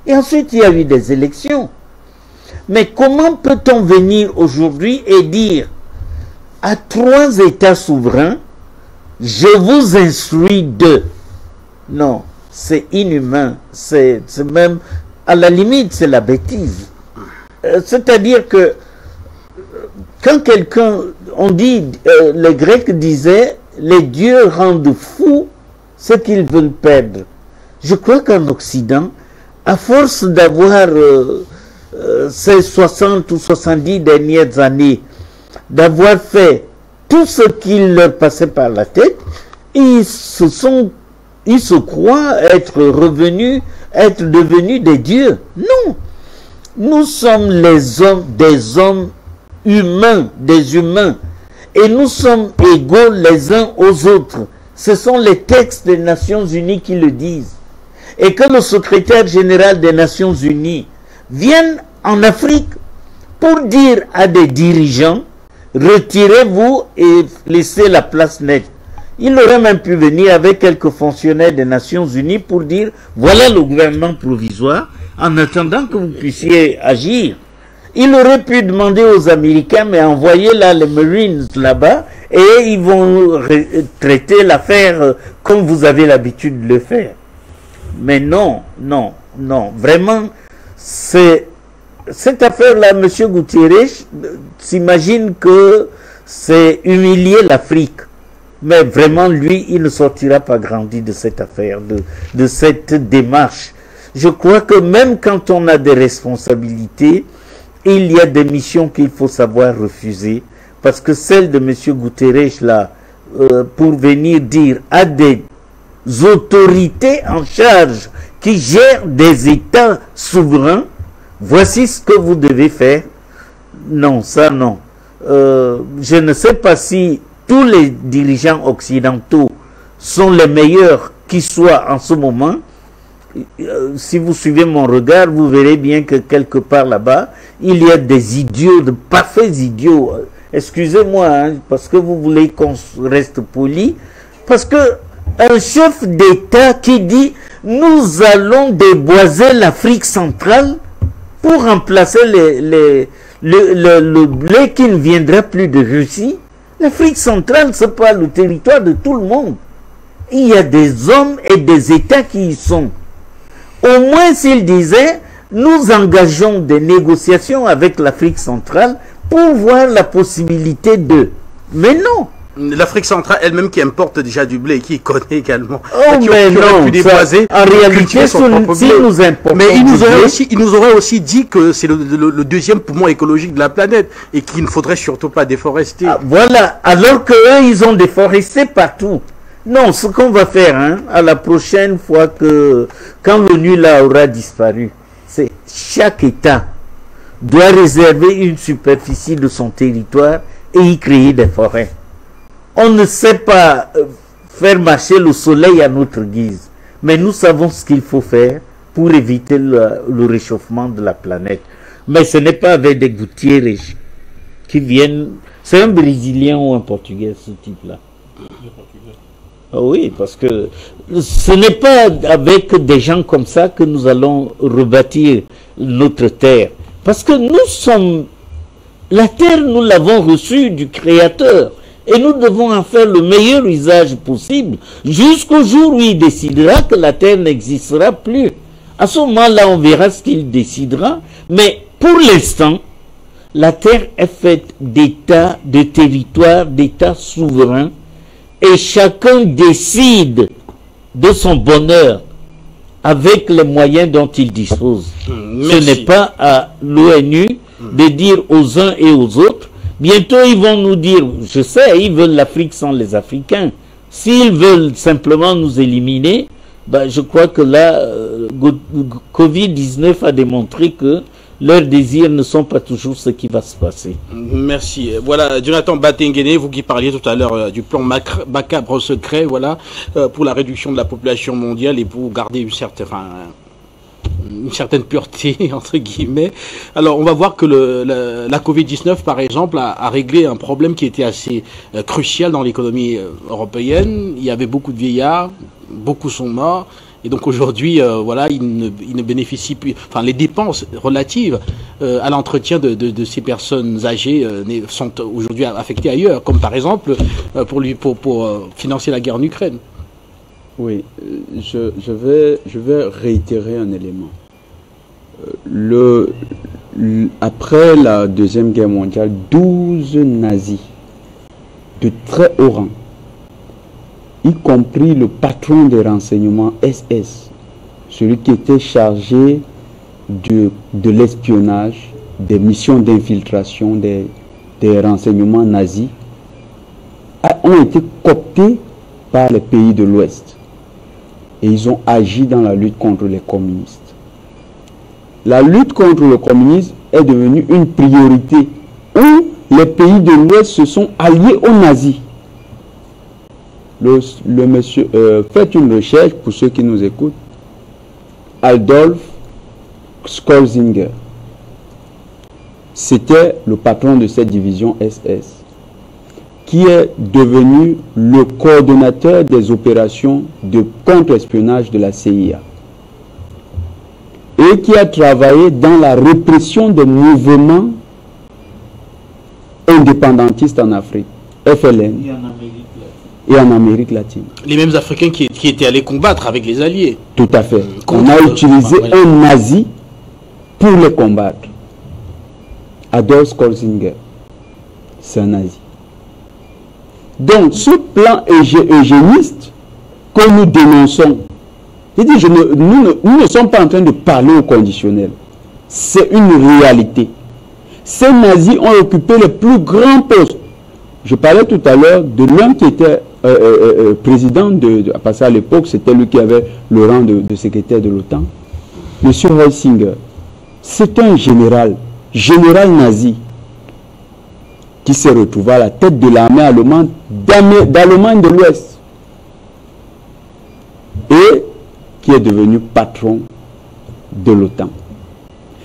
Et ensuite, il y a eu des élections. Mais comment peut-on venir aujourd'hui et dire à 3 États souverains, je vous instruis de... Non, c'est inhumain, c'est même, à la limite, c'est la bêtise. C'est-à-dire que, quand quelqu'un, on dit, les Grecs disaient, les dieux rendent fous ce qu'ils veulent perdre. Je crois qu'en Occident, à force d'avoir ces 60 ou 70 dernières années, d'avoir fait tout ce qui leur passait par la tête, ils se croient être revenus, être devenus des dieux. Non, nous sommes les hommes, des hommes humains, des humains, et nous sommes égaux les uns aux autres. Ce sont les textes des Nations Unies qui le disent. Et que le secrétaire général des Nations Unies vienne en Afrique pour dire à des dirigeants, retirez-vous et laissez la place nette. Il aurait même pu venir avec quelques fonctionnaires des Nations Unies pour dire, voilà le gouvernement provisoire, en attendant que vous puissiez agir. Il aurait pu demander aux Américains, mais envoyez là les Marines là-bas, et ils vont traiter l'affaire comme vous avez l'habitude de le faire. Mais non, non, non, vraiment, cette affaire-là, M. Guterres s'imagine que c'est humilier l'Afrique. Mais vraiment, lui, il ne sortira pas grandi de cette affaire, de cette démarche. Je crois que même quand on a des responsabilités, il y a des missions qu'il faut savoir refuser. Parce que celle de M. Guterres, là, pour venir dire à des autorités en charge qui gèrent des États souverains, voici ce que vous devez faire. Non, ça non. Je ne sais pas si tous les dirigeants occidentaux sont les meilleurs qui soient en ce moment. Si vous suivez mon regard, vous verrez bien que quelque part là-bas, il y a des idiots, de parfaits idiots. Excusez-moi, hein, parce que vous voulez qu'on reste poli. Parce que un chef d'État qui dit « Nous allons déboiser l'Afrique centrale pour remplacer le blé qui ne viendra plus de Russie », l'Afrique centrale, ce n'est pas le territoire de tout le monde. Il y a des hommes et des États qui y sont. Au moins s'il disait, nous engageons des négociations avec l'Afrique centrale pour voir la possibilité de... Mais non, L'Afrique centrale elle-même qui importe déjà du blé, qui connaît également. Oh, mais non, en réalité, si nous importons mais il nous aurait aussi dit que c'est le deuxième poumon écologique de la planète et qu'il ne faudrait surtout pas déforester. Ah, voilà, alors qu'eux, ils ont déforesté partout. Non, ce qu'on va faire, hein, à la prochaine fois quand l'ONU là aura disparu, c'est chaque État doit réserver une superficie de son territoire et y créer des forêts. On ne sait pas faire marcher le soleil à notre guise, mais nous savons ce qu'il faut faire pour éviter le réchauffement de la planète. Mais ce n'est pas avec des gouttières qui viennent... C'est un Brésilien ou un Portugais, ce type-là. Ah oui, parce que ce n'est pas avec des gens comme ça que nous allons rebâtir notre terre. Parce que nous sommes... La terre, nous l'avons reçue du Créateur. Et nous devons en faire le meilleur usage possible jusqu'au jour où il décidera que la terre n'existera plus. À ce moment-là, on verra ce qu'il décidera. Mais pour l'instant, la terre est faite d'États, de territoires, d'États souverains. Et chacun décide de son bonheur avec les moyens dont il dispose. Ce n'est pas à l'ONU de dire aux uns et aux autres. Bientôt, ils vont nous dire, je sais, ils veulent l'Afrique sans les Africains. S'ils veulent simplement nous éliminer, ben, je crois que là, Covid-19 a démontré que leurs désirs ne sont pas toujours ce qui va se passer. Merci. Voilà, Jonathan Batengene, vous qui parliez tout à l'heure du plan macabre secret, voilà, pour la réduction de la population mondiale et pour garder une certaine pureté, entre guillemets. Alors, on va voir que la Covid-19, par exemple, a réglé un problème qui était assez crucial dans l'économie européenne. Il y avait beaucoup de vieillards, beaucoup sont morts. Et donc aujourd'hui, voilà, ils ne bénéficient plus. Enfin, les dépenses relatives à l'entretien de ces personnes âgées sont aujourd'hui affectées ailleurs, comme par exemple pour financer la guerre en Ukraine. Oui, je vais réitérer un élément. Après la Deuxième Guerre mondiale, 12 nazis de très haut rang, y compris le patron des renseignements SS, celui qui était chargé de l'espionnage, des missions d'infiltration des renseignements nazis, ont été cooptés par les pays de l'Ouest. Et ils ont agi dans la lutte contre les communistes. La lutte contre le communisme est devenue une priorité où les pays de l'Ouest se sont alliés aux nazis. Le monsieur, faites une recherche pour ceux qui nous écoutent. Adolf Skolzinger, c'était le patron de cette division SS, qui est devenu le coordonnateur des opérations de contre-espionnage de la CIA et qui a travaillé dans la répression des mouvements indépendantistes en Afrique, FLN, et en Amérique latine. Les mêmes Africains qui étaient allés combattre avec les Alliés. Tout à fait. On a utilisé un nazi pour les combattre. Adolf Skolzinger, c'est un nazi. Donc, ce plan eugéniste que nous dénonçons, nous ne sommes pas en train de parler au conditionnel. C'est une réalité. Ces nazis ont occupé les plus grands postes. Je parlais tout à l'heure de l'un qui était président parce qu'à l'époque, c'était lui qui avait le rang de secrétaire de l'OTAN. Monsieur Heusinger, c'est un général nazi, qui s'est retrouvé à la tête de l'armée allemande d'Allemagne de l'Ouest et qui est devenu patron de l'OTAN.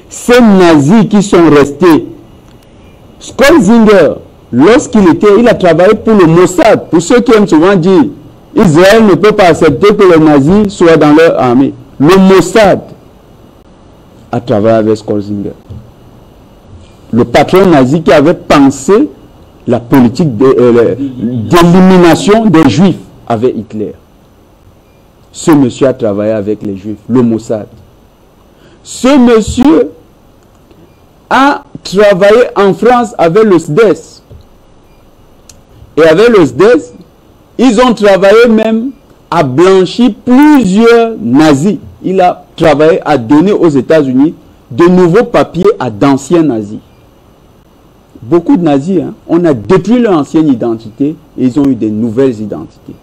Ces nazis qui sont restés, Skolzinger, il a travaillé pour le Mossad. Pour ceux qui aiment souvent dire, Israël ne peut pas accepter que les nazis soient dans leur armée. Le Mossad a travaillé avec Skolzinger. Le patron nazi qui avait pensé la politique d'élimination des Juifs avec Hitler. Ce monsieur a travaillé avec les Juifs, le Mossad. Ce monsieur a travaillé en France avec le SDES. et avec le SDES, ils ont travaillé même à blanchir plusieurs nazis. Il a travaillé à donner aux États-Unis de nouveaux papiers à d'anciens nazis. Beaucoup de nazis, hein, on a détruit leur ancienne identité et ils ont eu des nouvelles identités.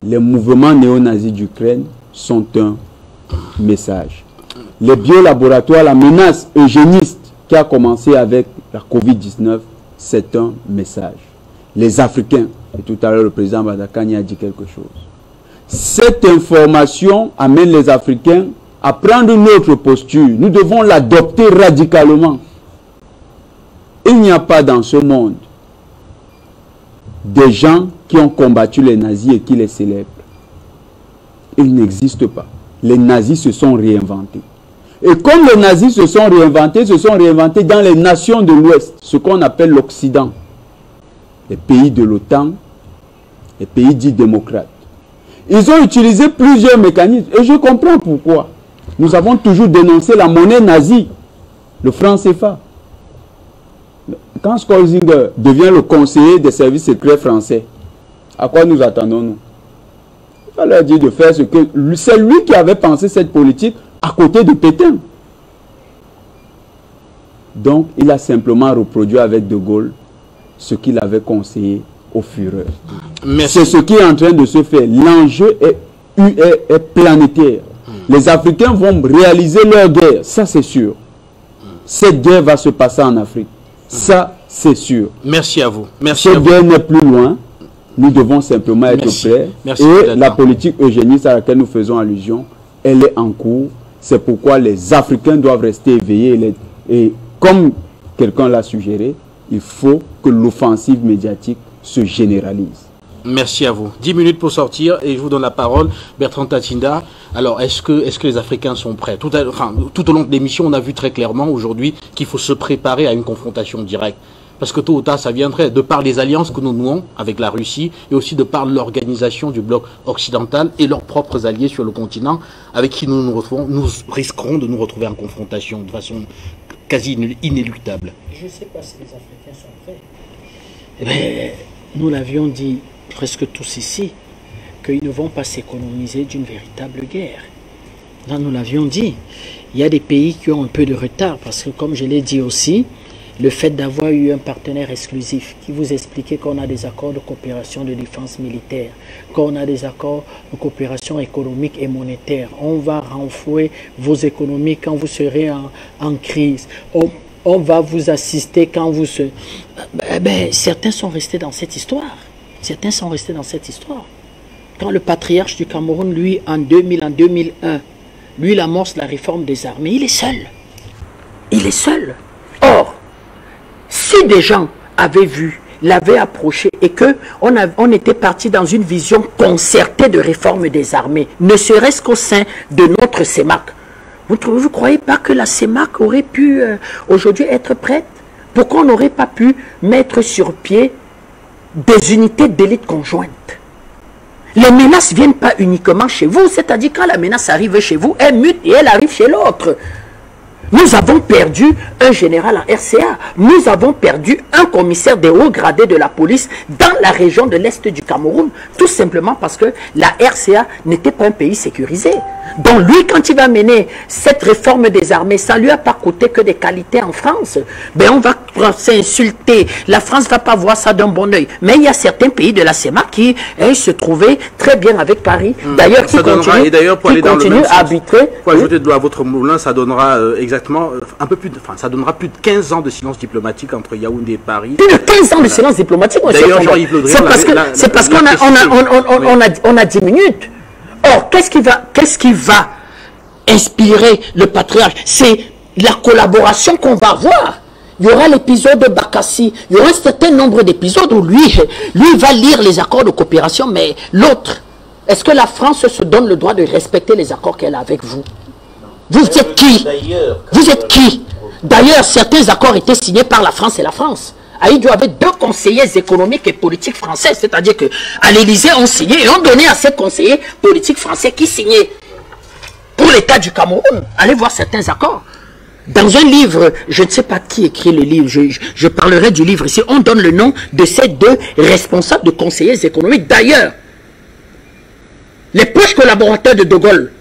Les mouvements néo-nazis d'Ukraine sont un message. Les biolaboratoires, la menace eugéniste qui a commencé avec la Covid-19, c'est un message. Les Africains, et tout à l'heure le président Badakani a dit quelque chose. Cette information amène les Africains à prendre une autre posture. Nous devons l'adopter radicalement. Il n'y a pas dans ce monde des gens qui ont combattu les nazis et qui les célèbrent. Il n'existe pas. Les nazis se sont réinventés. Et comme les nazis se sont réinventés dans les nations de l'Ouest, ce qu'on appelle l'Occident, les pays de l'OTAN, les pays dits démocrates. Ils ont utilisé plusieurs mécanismes et je comprends pourquoi. Nous avons toujours dénoncé la monnaie nazie, le franc CFA. Quand Scholzinger devient le conseiller des services secrets français, à quoi nous attendons-nous? Il va leur dire de faire ce que... C'est lui qui avait pensé cette politique à côté de Pétain. Donc, il a simplement reproduit avec De Gaulle ce qu'il avait conseillé au Führer. C'est ce qui est en train de se faire. L'enjeu est planétaire. Les Africains vont réaliser leur guerre, ça c'est sûr. Cette guerre va se passer en Afrique. Ça, c'est sûr. Merci à vous. Merci Cette à vous. guerre n'est plus loin. Nous devons simplement être prêts. Et la politique eugéniste à laquelle nous faisons allusion, elle est en cours. C'est pourquoi les Africains doivent rester éveillés. Et comme quelqu'un l'a suggéré, il faut que l'offensive médiatique se généralise. Merci à vous. 10 minutes pour sortir et je vous donne la parole. Bertrand Tatinda, alors est-ce que les Africains sont prêts? Tout au long de l'émission, on a vu très clairement aujourd'hui qu'il faut se préparer à une confrontation directe. Parce que tôt ou tard, ça viendrait de par les alliances que nous nouons avec la Russie et aussi de par l'organisation du bloc occidental et leurs propres alliés sur le continent avec qui nous nous retrouvons. Nous risquerons de nous retrouver en confrontation de façon quasi inéluctable. Je ne sais pas si les Africains sont prêts. Eh bien, nous l'avions dit presque tous ici, qu'ils ne vont pas s'économiser d'une véritable guerre. Là, nous l'avions dit. Il y a des pays qui ont un peu de retard parce que, comme je l'ai dit aussi, le fait d'avoir eu un partenaire exclusif qui vous expliquait qu'on a des accords de coopération de défense militaire, qu'on a des accords de coopération économique et monétaire. On va renflouer vos économies quand vous serez en crise. On va vous assister quand vous se... certains sont restés dans cette histoire. Certains sont restés dans cette histoire. Quand le patriarche du Cameroun, lui, en 2001, lui, il amorce la réforme des armées, il est seul. Il est seul. Or, si des gens avaient vu, l'avaient approché et qu'on était parti dans une vision concertée de réforme des armées, ne serait-ce qu'au sein de notre CEMAC, vous ne croyez pas que la CEMAC aurait pu aujourd'hui être prête? Pourquoi on n'aurait pas pu mettre sur pied des unités d'élite conjointes? Les menaces ne viennent pas uniquement chez vous, c'est-à-dire quand la menace arrive chez vous, elle mute et elle arrive chez l'autre. Nous avons perdu un général en RCA. Nous avons perdu un commissaire des hauts gradés de la police dans la région de l'Est du Cameroun. Tout simplement parce que la RCA n'était pas un pays sécurisé. Donc lui, quand il va mener cette réforme des armées, ça ne lui a pas coûté que des qualités en France. Ben on va s'insulter. La France ne va pas voir ça d'un bon oeil. Mais il y a certains pays de la CEMAC qui se trouvaient très bien avec Paris. D'ailleurs, qui continuent à arbitrer. Pour ajouter de l'eau à votre moulin, ça donnera exactement un peu plus de, ça donnera plus de 15 ans de silence diplomatique entre Yaoundé et Paris. Plus de 15 ans de silence diplomatique. C'est parce qu'on a 10 minutes. Or, qu'est-ce qui va inspirer le patriarche? C'est la collaboration qu'on va avoir. Il y aura l'épisode de Bakassi. Il y aura un certain nombre d'épisodes où lui va lire les accords de coopération, mais l'autre, est-ce que la France se donne le droit de respecter les accords qu'elle a avec vous? Vous êtes qui? Vous êtes qui? D'ailleurs, certains accords étaient signés par la France et la France. Aïdjo avait 2 conseillers économiques et politiques français, c'est-à-dire qu'à l'Élysée, on signait et on donnait à ces conseillers politiques français qui signaient pour l'État du Cameroun. Allez voir certains accords. Dans un livre, je ne sais pas qui écrit le livre, je parlerai du livre ici, on donne le nom de ces deux responsables de conseillers économiques. D'ailleurs, les proches collaborateurs de De Gaulle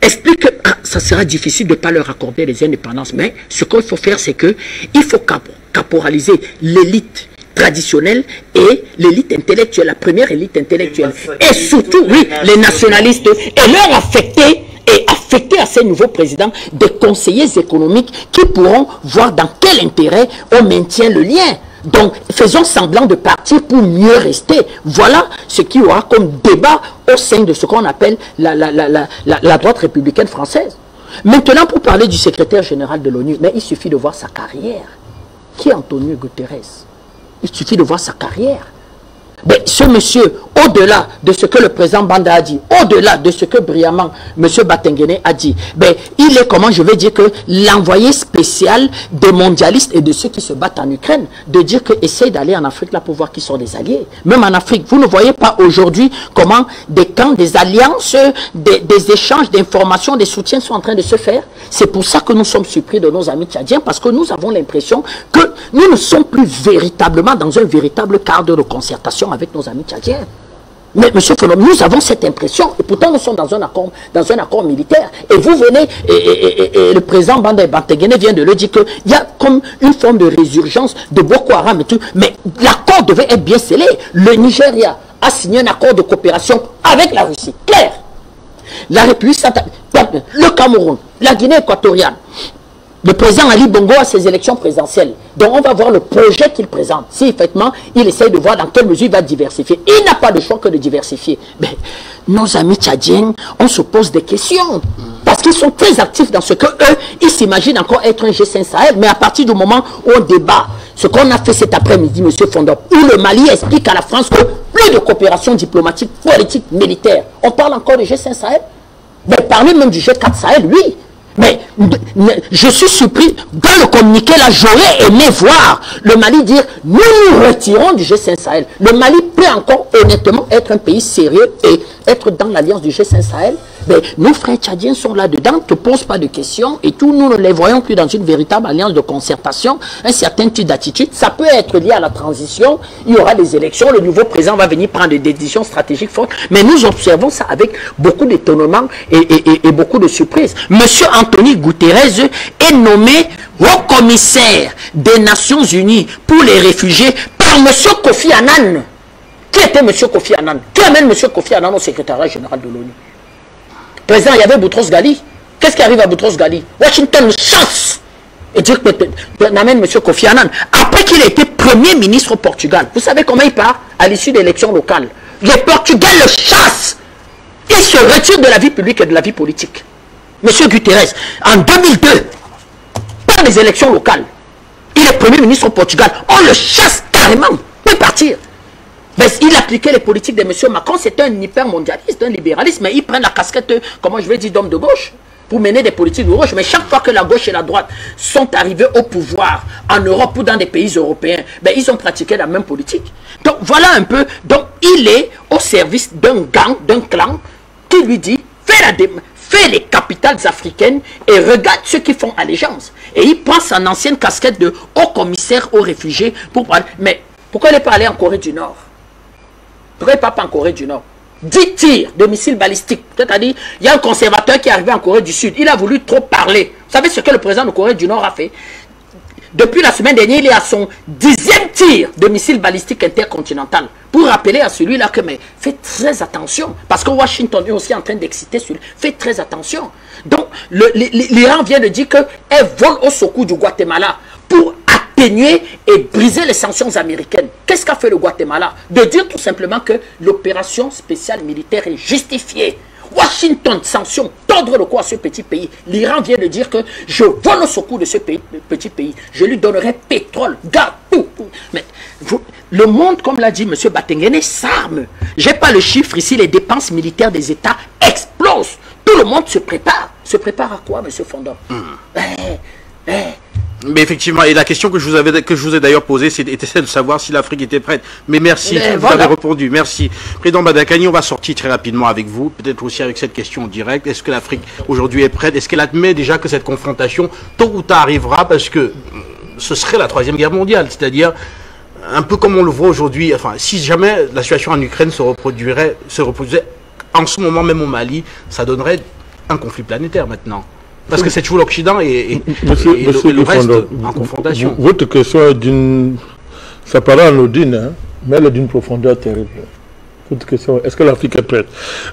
expliquent que ça sera difficile de ne pas leur accorder les indépendances, mais ce qu'il faut faire, c'est qu'il faut caporaliser l'élite traditionnelle et l'élite intellectuelle, la première élite intellectuelle, et surtout, oui, les nationalistes, et leur affecter à ces nouveaux présidents des conseillers économiques qui pourront voir dans quel intérêt on maintient le lien. Donc, faisons semblant de partir pour mieux rester. Voilà ce qu'il y aura comme débat au sein de ce qu'on appelle la droite républicaine française. Maintenant, pour parler du secrétaire général de l'ONU, mais il suffit de voir sa carrière. Qui est Antonio Guterres? Il suffit de voir sa carrière. Mais ce monsieur, au-delà de ce que le président Banda a dit, au-delà de ce que brillamment M. Batengene a dit, ben, il est, comment je vais dire, que l'envoyé spécial des mondialistes et de ceux qui se battent en Ukraine, de dire que essaye d'aller en Afrique là pour voir qui sont des alliés. Même en Afrique, vous ne voyez pas aujourd'hui comment des camps, des alliances, des échanges d'informations, des soutiens sont en train de se faire. C'est pour ça que nous sommes surpris de nos amis tchadiens, parce que nous avons l'impression que nous ne sommes plus véritablement dans un véritable cadre de concertation avec nos amis tchadiens. Mais M. Fonom, nous avons cette impression, et pourtant nous sommes dans un accord militaire. Et vous venez, et le président Banda Bantegene vient de le dire, qu'il y a comme une forme de résurgence de Boko Haram et tout. Mais l'accord devait être bien scellé. Le Nigeria a signé un accord de coopération avec la Russie. Clair. La République centrafricaine, le Cameroun, la Guinée équatoriale. Le président Ali Bongo a ses élections présidentielles. Donc on va voir le projet qu'il présente. Si effectivement il essaye de voir dans quelle mesure il va diversifier. Il n'a pas de choix que de diversifier. Mais nos amis tchadiens, on se pose des questions. Parce qu'ils sont très actifs dans ce que eux, ils s'imaginent encore être un G5 Sahel. Mais à partir du moment où on débat, ce qu'on a fait cet après-midi, M. Fondop, où le Mali explique à la France que plus de coopération diplomatique, politique, militaire. On parle encore de G5 Sahel. Mais parler même du G4 Sahel, oui. Mais je suis surpris, dans le communiqué là, j'aurais aimé voir le Mali dire nous nous retirons du G5 Sahel. Le Mali peut encore honnêtement être un pays sérieux et être dans l'alliance du G5 Sahel. Mais nos frères tchadiens sont là-dedans, ne te posent pas de questions et tout, nous ne les voyons plus dans une véritable alliance de concertation, un certain type d'attitude. Ça peut être lié à la transition, il y aura des élections, le nouveau président va venir prendre des décisions stratégiques fortes, mais nous observons ça avec beaucoup d'étonnement et beaucoup de surprises. Monsieur Antonio Guterres est nommé haut-commissaire des Nations Unies pour les réfugiés par monsieur Kofi Annan. Qui était monsieur Kofi Annan? Qui amène monsieur Kofi Annan au secrétariat général de l'ONU? Président, il y avait Boutros Ghali. Qu'est-ce qui arrive à Boutros Ghali? Washington chasse et dire qu'on amène M. Kofi Annan. Après qu'il ait été Premier ministre au Portugal, vous savez comment il part à l'issue des élections locales? Les Portugais le chassent. Il se retire de la vie publique et de la vie politique. M. Guterres, en 2002, par les élections locales, il est Premier ministre au Portugal. On le chasse carrément. Il peut partir. Mais il appliquait les politiques de M. Macron, c'était un hyper-mondialiste, un libéraliste, mais il prend la casquette, comment je vais dire, d'homme de gauche, pour mener des politiques de gauche. Mais chaque fois que la gauche et la droite sont arrivés au pouvoir, en Europe ou dans des pays européens, ben, ils ont pratiqué la même politique. Donc voilà un peu, donc il est au service d'un gang, d'un clan, qui lui dit, fais les capitales africaines et regarde ceux qui font allégeance. Et il prend son ancienne casquette de haut-commissaire aux réfugiés pour parler. Mais pourquoi il n'est pas allé en Corée du Nord? Pourquoi pas en Corée du Nord? 10 tirs de missiles balistiques. C'est-à-dire, il y a un conservateur qui est arrivé en Corée du Sud. Il a voulu trop parler. Vous savez ce que le président de Corée du Nord a fait? Depuis la semaine dernière, il est à son 10e tir de missiles balistiques intercontinental. Pour rappeler à celui-là que, mais faites très attention. Parce que Washington est aussi en train d'exciter celui-là. Faites très attention. Donc, l'Iran vient de dire qu'elle vole au secours du Guatemala pour atténuer et briser les sanctions américaines. Qu'est-ce qu'a fait le Guatemala? De dire tout simplement que l'opération spéciale militaire est justifiée. Washington sanctionne, tordre le cou à ce petit pays. L'Iran vient de dire que je vole au secours de ce petit pays. Je lui donnerai pétrole, gaz, tout. Mais le monde, comme l'a dit M. Batengene, s'arme. Je n'ai pas le chiffre ici, les dépenses militaires des États explosent. Tout le monde se prépare. Se prépare à quoi, M. Fondor? Mais effectivement, et la question que je vous ai d'ailleurs posée, était celle de savoir si l'Afrique était prête. Mais merci, vous avez répondu, merci. Président Badakani, on va sortir très rapidement avec vous, peut-être aussi avec cette question en direct. Est-ce que l'Afrique aujourd'hui est prête? Est-ce qu'elle admet déjà que cette confrontation, tôt ou tard, arrivera? Parce que ce serait la Troisième Guerre mondiale, c'est-à-dire un peu comme on le voit aujourd'hui. Enfin, si jamais la situation en Ukraine se reproduisait en ce moment même au Mali, ça donnerait un conflit planétaire maintenant. Parce que c'est toujours l'Occident et le reste en confrontation. Votre question est d'une... Ça paraît anodine, hein, mais elle est d'une profondeur terrible. Votre question, est-ce que l'Afrique est prête?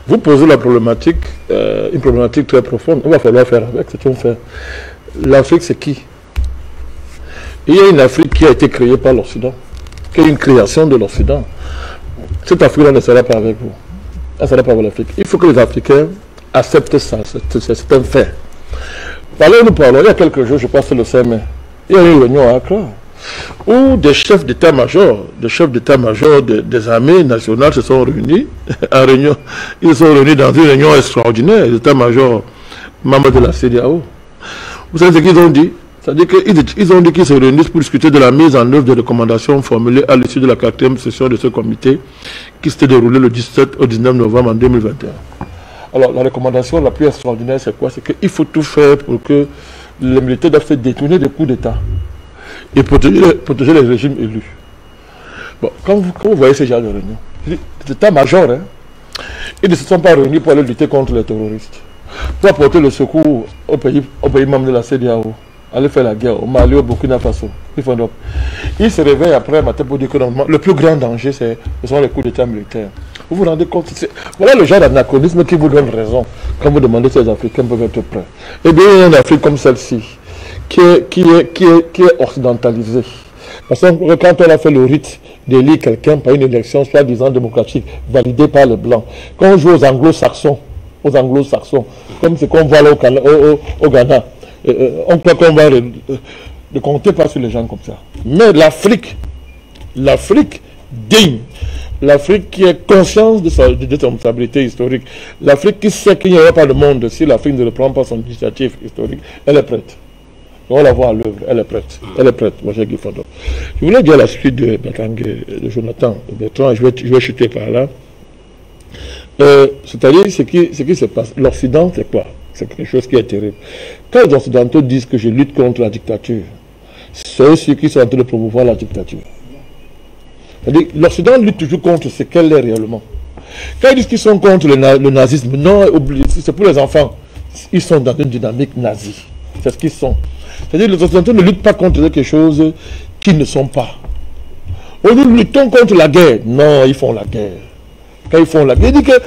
Vous posez la problématique, une problématique très profonde. Il va falloir faire avec, c'est un fait. L'Afrique, c'est qui? Il y a une Afrique qui a été créée par l'Occident, qui est une création de l'Occident. Cette Afrique-là ne sera pas avec vous. Elle ne sera pas avec l'Afrique. Il faut que les Africains acceptent ça, c'est un fait. Nous parlons, il y a quelques jours, je pense le 5 mai, il y a eu une réunion à Accra, où des chefs d'état-major, des armées nationales se sont réunis en réunion. Ils se sont réunis dans une réunion extraordinaire, les états-majors membres de la CEDEAO. Vous savez ce qu'ils ont dit? C'est-à-dire qu'ils ont dit qu'ils se réunissent pour discuter de la mise en œuvre des recommandations formulées à l'issue de la 4e session de ce comité qui s'était déroulée le 17 au 19 novembre en 2021. Alors, la recommandation la plus extraordinaire, c'est quoi? C'est qu'il faut tout faire pour que les militaires doivent se détourner des coups d'État et protéger les régimes élus. Bon, quand vous voyez ce genre de réunion, les états-majors, hein, ils ne se sont pas réunis pour aller lutter contre les terroristes, pour apporter le secours aux pays membres de la CEDEAO, aller faire la guerre au Mali, au Burkina Faso. Ils se réveillent après matin pour dire que le plus grand danger, ce sont les coups d'État militaires. Vous vous rendez compte? Voilà le genre d'anachronisme qui vous donne raison quand vous demandez si les Africains peuvent être prêts. Eh bien, il y a une Afrique comme celle-ci qui est occidentalisée. Parce que quand on a fait le rite d'élire quelqu'un par une élection soi-disant démocratique validée par les Blancs, quand on joue aux anglo-saxons, comme ce qu'on voit là au Ghana, on croit qu'on va ne compter pas sur les gens comme ça. Mais l'Afrique digne, l'Afrique qui est consciente de sa responsabilité historique, l'Afrique qui sait qu'il n'y aura pas de monde si l'Afrique ne reprend pas son initiative historique, elle est prête. On va la voir à l'œuvre, elle est prête. Elle est prête, moi j'ai dit Fondor. Je voulais dire la suite de Jonathan Bertrand, je vais chuter par là. C'est-à-dire ce qui se passe. L'Occident, c'est quoi? C'est quelque chose qui est terrible. Quand les Occidentaux disent que je lutte contre la dictature, c'est ceux qui sont en train de promouvoir la dictature. L'Occident lutte toujours contre ce qu'elle est réellement. Quand ils disent qu'ils sont contre le nazisme, non, c'est pour les enfants. Ils sont dans une dynamique nazie. C'est ce qu'ils sont. C'est-à-dire que les Occidentaux ne luttent pas contre quelque chose qu'ils ne sont pas. Nous luttons contre la guerre. Non, ils font la guerre. Quand ils font la guerre, ils disent que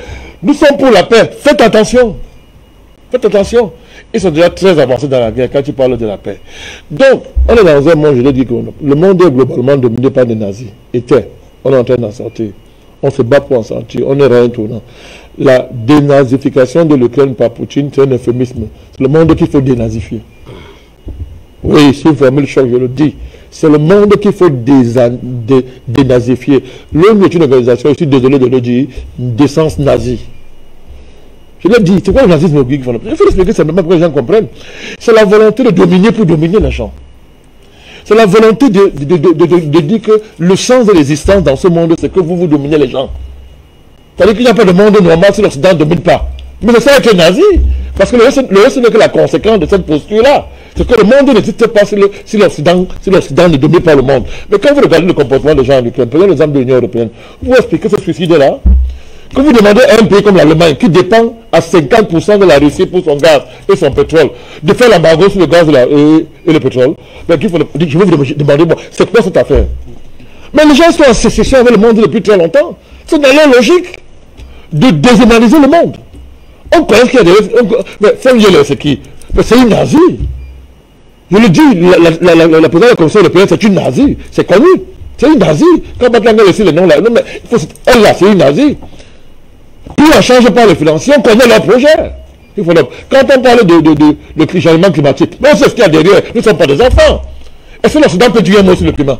nous sommes pour la paix. Faites attention. Faites attention. Ils sont déjà très avancés dans la guerre quand tu parles de la paix. Donc, on est dans un monde, je l'ai dit, que le monde est globalement dominé par des nazis. On est en train d'en sortir. On se bat pour en sortir. On est rien tournant. La dénazification de l'Ukraine par Poutine, c'est un euphémisme. C'est le monde qu'il faut dénazifier. Oui, c'est une formule choc, je le dis. C'est le monde qu'il faut dénazifier. L'ONU est une organisation, je suis désolé de le dire, d'essence nazie. Je l'ai dit, c'est quoi le nazisme? Il faut expliquer simplement pour que les gens comprennent. C'est la volonté de dominer pour dominer les gens. C'est la volonté de dire que le sens de l'existence dans ce monde, c'est que vous dominez les gens. C'est-à-dire qu'il n'y a pas de monde normal si l'Occident ne domine pas. Mais c'est ça avec les nazis. Parce que le reste n'est que la conséquence de cette posture-là. C'est que le monde n'existe pas si l'Occident ne domine pas le monde. Mais quand vous regardez le comportement des gens en Ukraine, prenez l'exemple de l'Union européenne, vous expliquez ce suicide-là. Que vous demandez à un pays comme l'Allemagne, qui dépend à 50% de la Russie pour son gaz et son pétrole, de faire l'embargo sur le gaz et le pétrole, ben, je vais vous demander, bon, c'est quoi cette affaire? Mais les gens sont en sécession avec le monde depuis très longtemps. C'est d'ailleurs logique de déshumaniser le monde. On pense qu'il y a des... Mais c'est qui? Mais c'est une nazie. Je le dis, la présidente de la Commission européenne, c'est une nazie. C'est connu. C'est une nazie. Quand Batlanger aussi le nom là, non, mais elle là, c'est une nazie. Puis on ne change pas les financiers, on connaît leur projet. Quand on parle de changement climatique, on sait ce qu'il y a derrière. Nous ne sommes pas des enfants. Est-ce que l'Occident peut dire un mot sur le climat?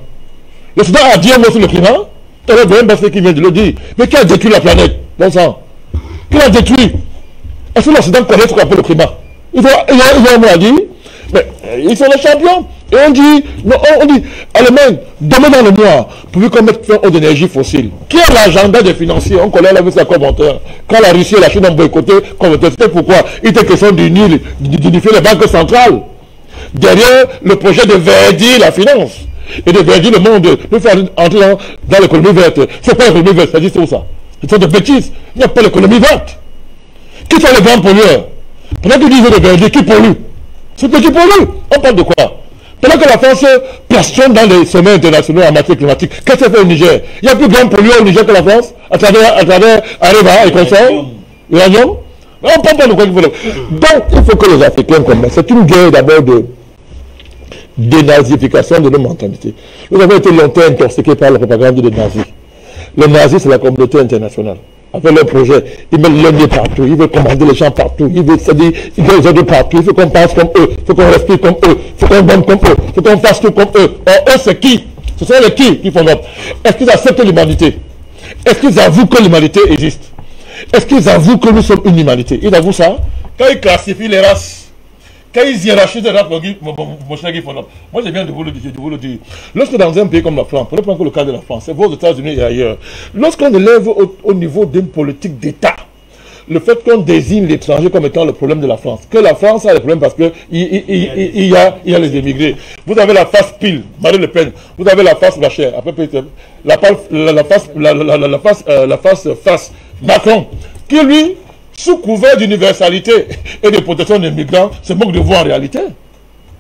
L'Occident a dit un mot sur le climat? Il y a Brian Basset qui vient de le dire. Mais qui a détruit la planète? Bon sang. Qui l'a détruit? Est-ce que l'Occident connaît ce qu'on appelle le climat? Il y a un mot à dire. Mais ils sont les champions. Et on dit, non, on dit, Allemagne, demain dans le mois, pourvu qu'on mette fin aux énergies fossiles. Qui a l'agenda des financiers? On connaît avec sa commentaire. Quand la Russie et la Chine ont boycotté, c'était pourquoi il était question d'unifier les banques centrales. Derrière le projet de verdir la finance et de verdir le monde, de faire entrer dans l'économie verte. C'est pas l'économie verte, ça dit c'est où ça? Ce sont des bêtises. Il n'y a pas l'économie verte. Qui sont les grands pollueurs? Pendant qu'ils disent de verdir, qui pollue? C'est qui pollue. On parle de quoi? Pendant que la France passionne dans les sommets internationaux en matière climatique, qu'est-ce qu'elle fait au Niger? Il y a plus grand pollueur au Niger que la France, à travers Areva et consorts, l'Union. On parle pas de quoi il faut. Donc, il faut que les Africains comprennent. C'est une guerre d'abord de dénazification de nos mentalités. Nous avons été longtemps intoxiqués par la propagande des nazis. Les nazis, c'est la communauté internationale. Avec leur projet, ils mettent l'ennemi partout, ils veulent commander les gens partout, ils veulent les aider partout, il faut qu'on pense comme eux, il faut qu'on respire comme eux, il faut qu'on donne comme eux, il faut qu'on fasse tout comme eux. Or, eux, c'est qui? Ce sont les qui font notre. Est-ce qu'ils acceptent l'humanité? Est-ce qu'ils avouent que l'humanité existe? Est-ce qu'ils avouent que nous sommes une humanité? Ils avouent ça? Quand ils classifient les races, quand ils hiérarchisent les races, moi je viens de vous le dire. Lorsque dans un pays comme la France, pour prendre le cas de la France, c'est vos États-Unis et ailleurs, lorsqu'on élève au niveau d'une politique d'État, le fait qu'on désigne l'étranger comme étant le problème de la France, que la France a le problème parce qu'il y a les émigrés. Vous avez la face pile, Marine Le Pen, vous avez la face Bachar, la face Macron, qui lui, sous couvert d'universalité et de protection des migrants, se moque de vous en réalité.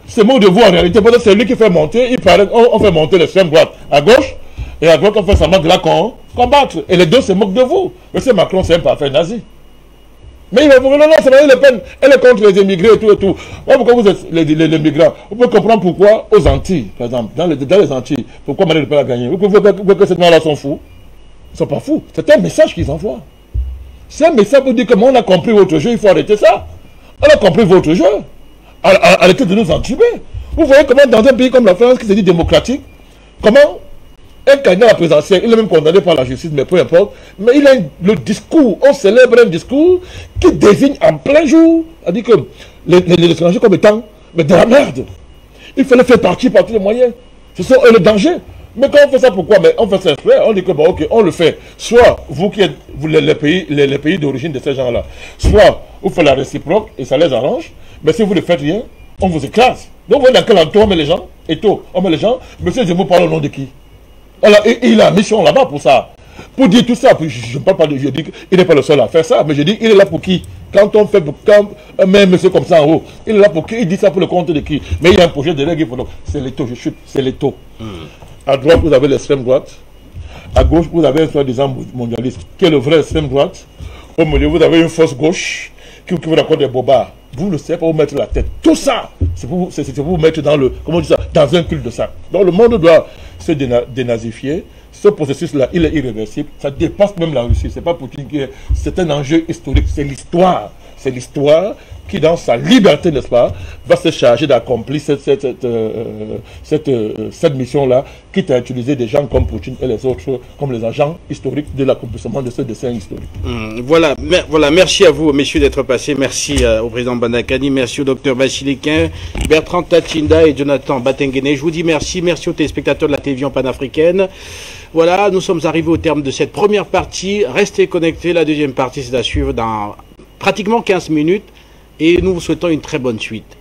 Se moque de vous en réalité, parce que c'est lui qui fait monter, il paraît, on fait monter l'extrême droite à gauche, et à droite on fait semblant de la combattre. Et les deux se moquent de vous. Monsieur Macron, c'est un parfait nazi. Mais il va vous dire, non, c'est Marine Le Pen, elle est contre les immigrés et tout et tout. Ouais, pourquoi vous êtes les migrants? Vous pouvez comprendre pourquoi aux Antilles, par exemple, dans les Antilles, pourquoi Marine Le Pen a gagné. Vous pouvez voir que ces gens-là sont fous. Ils ne sont pas fous. C'est un message qu'ils envoient. C'est un message pour dire que on a compris votre jeu, il faut arrêter ça. On a compris votre jeu. Arrêtez de nous entuber. Vous voyez comment dans un pays comme la France, qui se dit démocratique, comment un candidat à la présidentielle, il est même condamné par la justice, mais peu importe, mais il a le discours, on célèbre un discours qui désigne en plein jour, c'est-à-dire que les étrangers comme étant mais de la merde. Il fallait faire partie par tous les moyens. Ce sont eux le danger. Mais quand on fait ça, pourquoi? Mais on fait ça exprès, on dit que bon, ok, on le fait. Soit vous qui êtes les pays d'origine de ces gens-là, soit vous faites la réciproque et ça les arrange, mais si vous ne faites rien, on vous écrase. Donc vous voyez dans quel endroit on met les gens? Et tout, on met les gens. Monsieur Zemmour parle au nom de qui? Voilà, il a une mission là-bas pour ça. Pour dire tout ça, puis je ne parle pas de... Je dis qu'il n'est pas le seul à faire ça, mais je dis, il est là pour qui? Quand on fait... Quand un monsieur comme ça en haut, il est là pour qui? Il dit ça pour le compte de qui? Mais il y a un projet de règle, c'est l'étau, je chute, c'est l'étau. À droite, vous avez l'extrême droite. À gauche, vous avez un soi-disant mondialiste, qui est le vrai extrême droite. Au milieu, vous avez une fausse gauche, qui vous raconte des bobards. Vous ne savez pas où mettre la tête. Tout ça, c'est pour vous mettre dans le... Comment on dit ça? Dans un culte de ça. Donc le monde doit se dénazifier. Ce processus-là, il est irréversible. Ça dépasse même la Russie. C'est pas Poutine qui est... C'est un enjeu historique. C'est l'histoire. C'est l'histoire qui, dans sa liberté, n'est-ce pas, va se charger d'accomplir cette mission-là, quitte à utiliser des gens comme Poutine et les autres, comme les agents historiques de l'accomplissement de ce dessin historique. Voilà, merci à vous, messieurs, d'être passés. Merci au président Bandakani, merci au docteur Basilikain, Bertrand Tachinda et Jonathan Batengene. Je vous dis merci, merci aux téléspectateurs de la télévision panafricaine. Voilà, nous sommes arrivés au terme de cette première partie. Restez connectés, la deuxième partie, c'est à suivre dans pratiquement 15 minutes. Et nous vous souhaitons une très bonne suite.